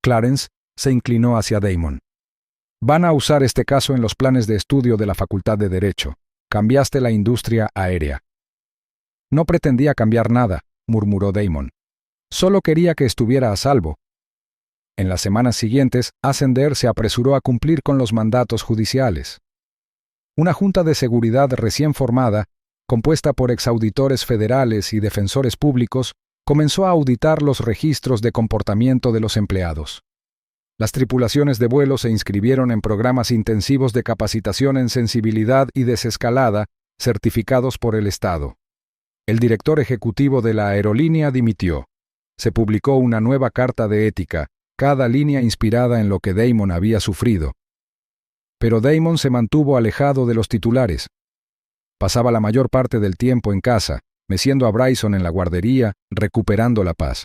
Clarence se inclinó hacia Damon. «Van a usar este caso en los planes de estudio de la Facultad de Derecho. Cambiaste la industria aérea». «No pretendía cambiar nada», murmuró Damon. «Solo quería que estuviera a salvo». En las semanas siguientes, Ascender se apresuró a cumplir con los mandatos judiciales. Una junta de seguridad recién formada, compuesta por exauditores federales y defensores públicos, comenzó a auditar los registros de comportamiento de los empleados. Las tripulaciones de vuelo se inscribieron en programas intensivos de capacitación en sensibilidad y desescalada, certificados por el Estado. El director ejecutivo de la aerolínea dimitió. Se publicó una nueva carta de ética, cada línea inspirada en lo que Damon había sufrido. Pero Damon se mantuvo alejado de los titulares. Pasaba la mayor parte del tiempo en casa, meciendo a Bryson en la guardería, recuperando la paz.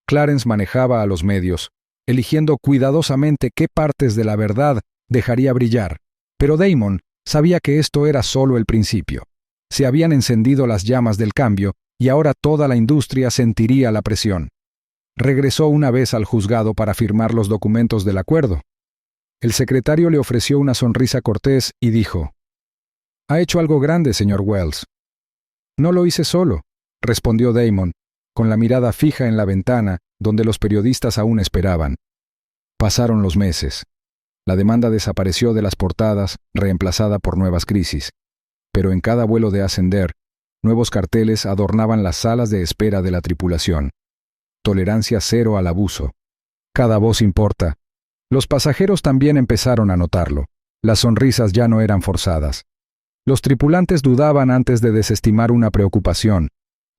Clarence manejaba a los medios, eligiendo cuidadosamente qué partes de la verdad dejaría brillar, pero Damon sabía que esto era solo el principio. Se habían encendido las llamas del cambio y ahora toda la industria sentiría la presión. Regresó una vez al juzgado para firmar los documentos del acuerdo. El secretario le ofreció una sonrisa cortés y dijo: «Ha hecho algo grande, señor Wells». «No lo hice solo», respondió Damon, con la mirada fija en la ventana, donde los periodistas aún esperaban. Pasaron los meses. La demanda desapareció de las portadas, reemplazada por nuevas crisis. Pero en cada vuelo de Ascender, nuevos carteles adornaban las salas de espera de la tripulación. Tolerancia cero al abuso. Cada voz importa. Los pasajeros también empezaron a notarlo. Las sonrisas ya no eran forzadas. Los tripulantes dudaban antes de desestimar una preocupación.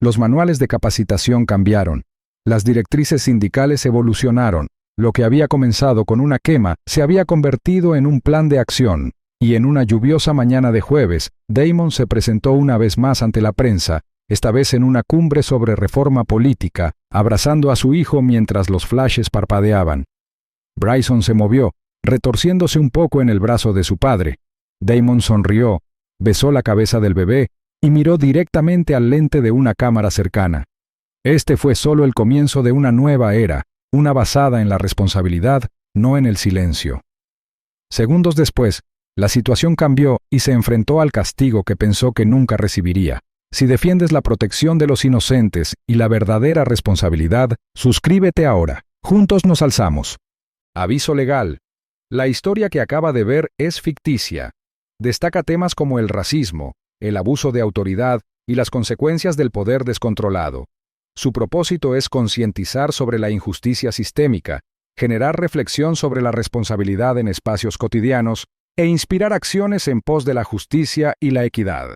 Los manuales de capacitación cambiaron. Las directrices sindicales evolucionaron. Lo que había comenzado con una quema se había convertido en un plan de acción. Y en una lluviosa mañana de jueves, Damon se presentó una vez más ante la prensa, esta vez en una cumbre sobre reforma política, abrazando a su hijo mientras los flashes parpadeaban. Bryson se movió, retorciéndose un poco en el brazo de su padre. Damon sonrió, besó la cabeza del bebé y miró directamente al lente de una cámara cercana. Este fue solo el comienzo de una nueva era, una basada en la responsabilidad, no en el silencio. Segundos después, la situación cambió y se enfrentó al castigo que pensó que nunca recibiría. Si defiendes la protección de los inocentes y la verdadera responsabilidad, suscríbete ahora. Juntos nos alzamos. Aviso legal. La historia que acaba de ver es ficticia. Destaca temas como el racismo, el abuso de autoridad y las consecuencias del poder descontrolado. Su propósito es concientizar sobre la injusticia sistémica, generar reflexión sobre la responsabilidad en espacios cotidianos e inspirar acciones en pos de la justicia y la equidad.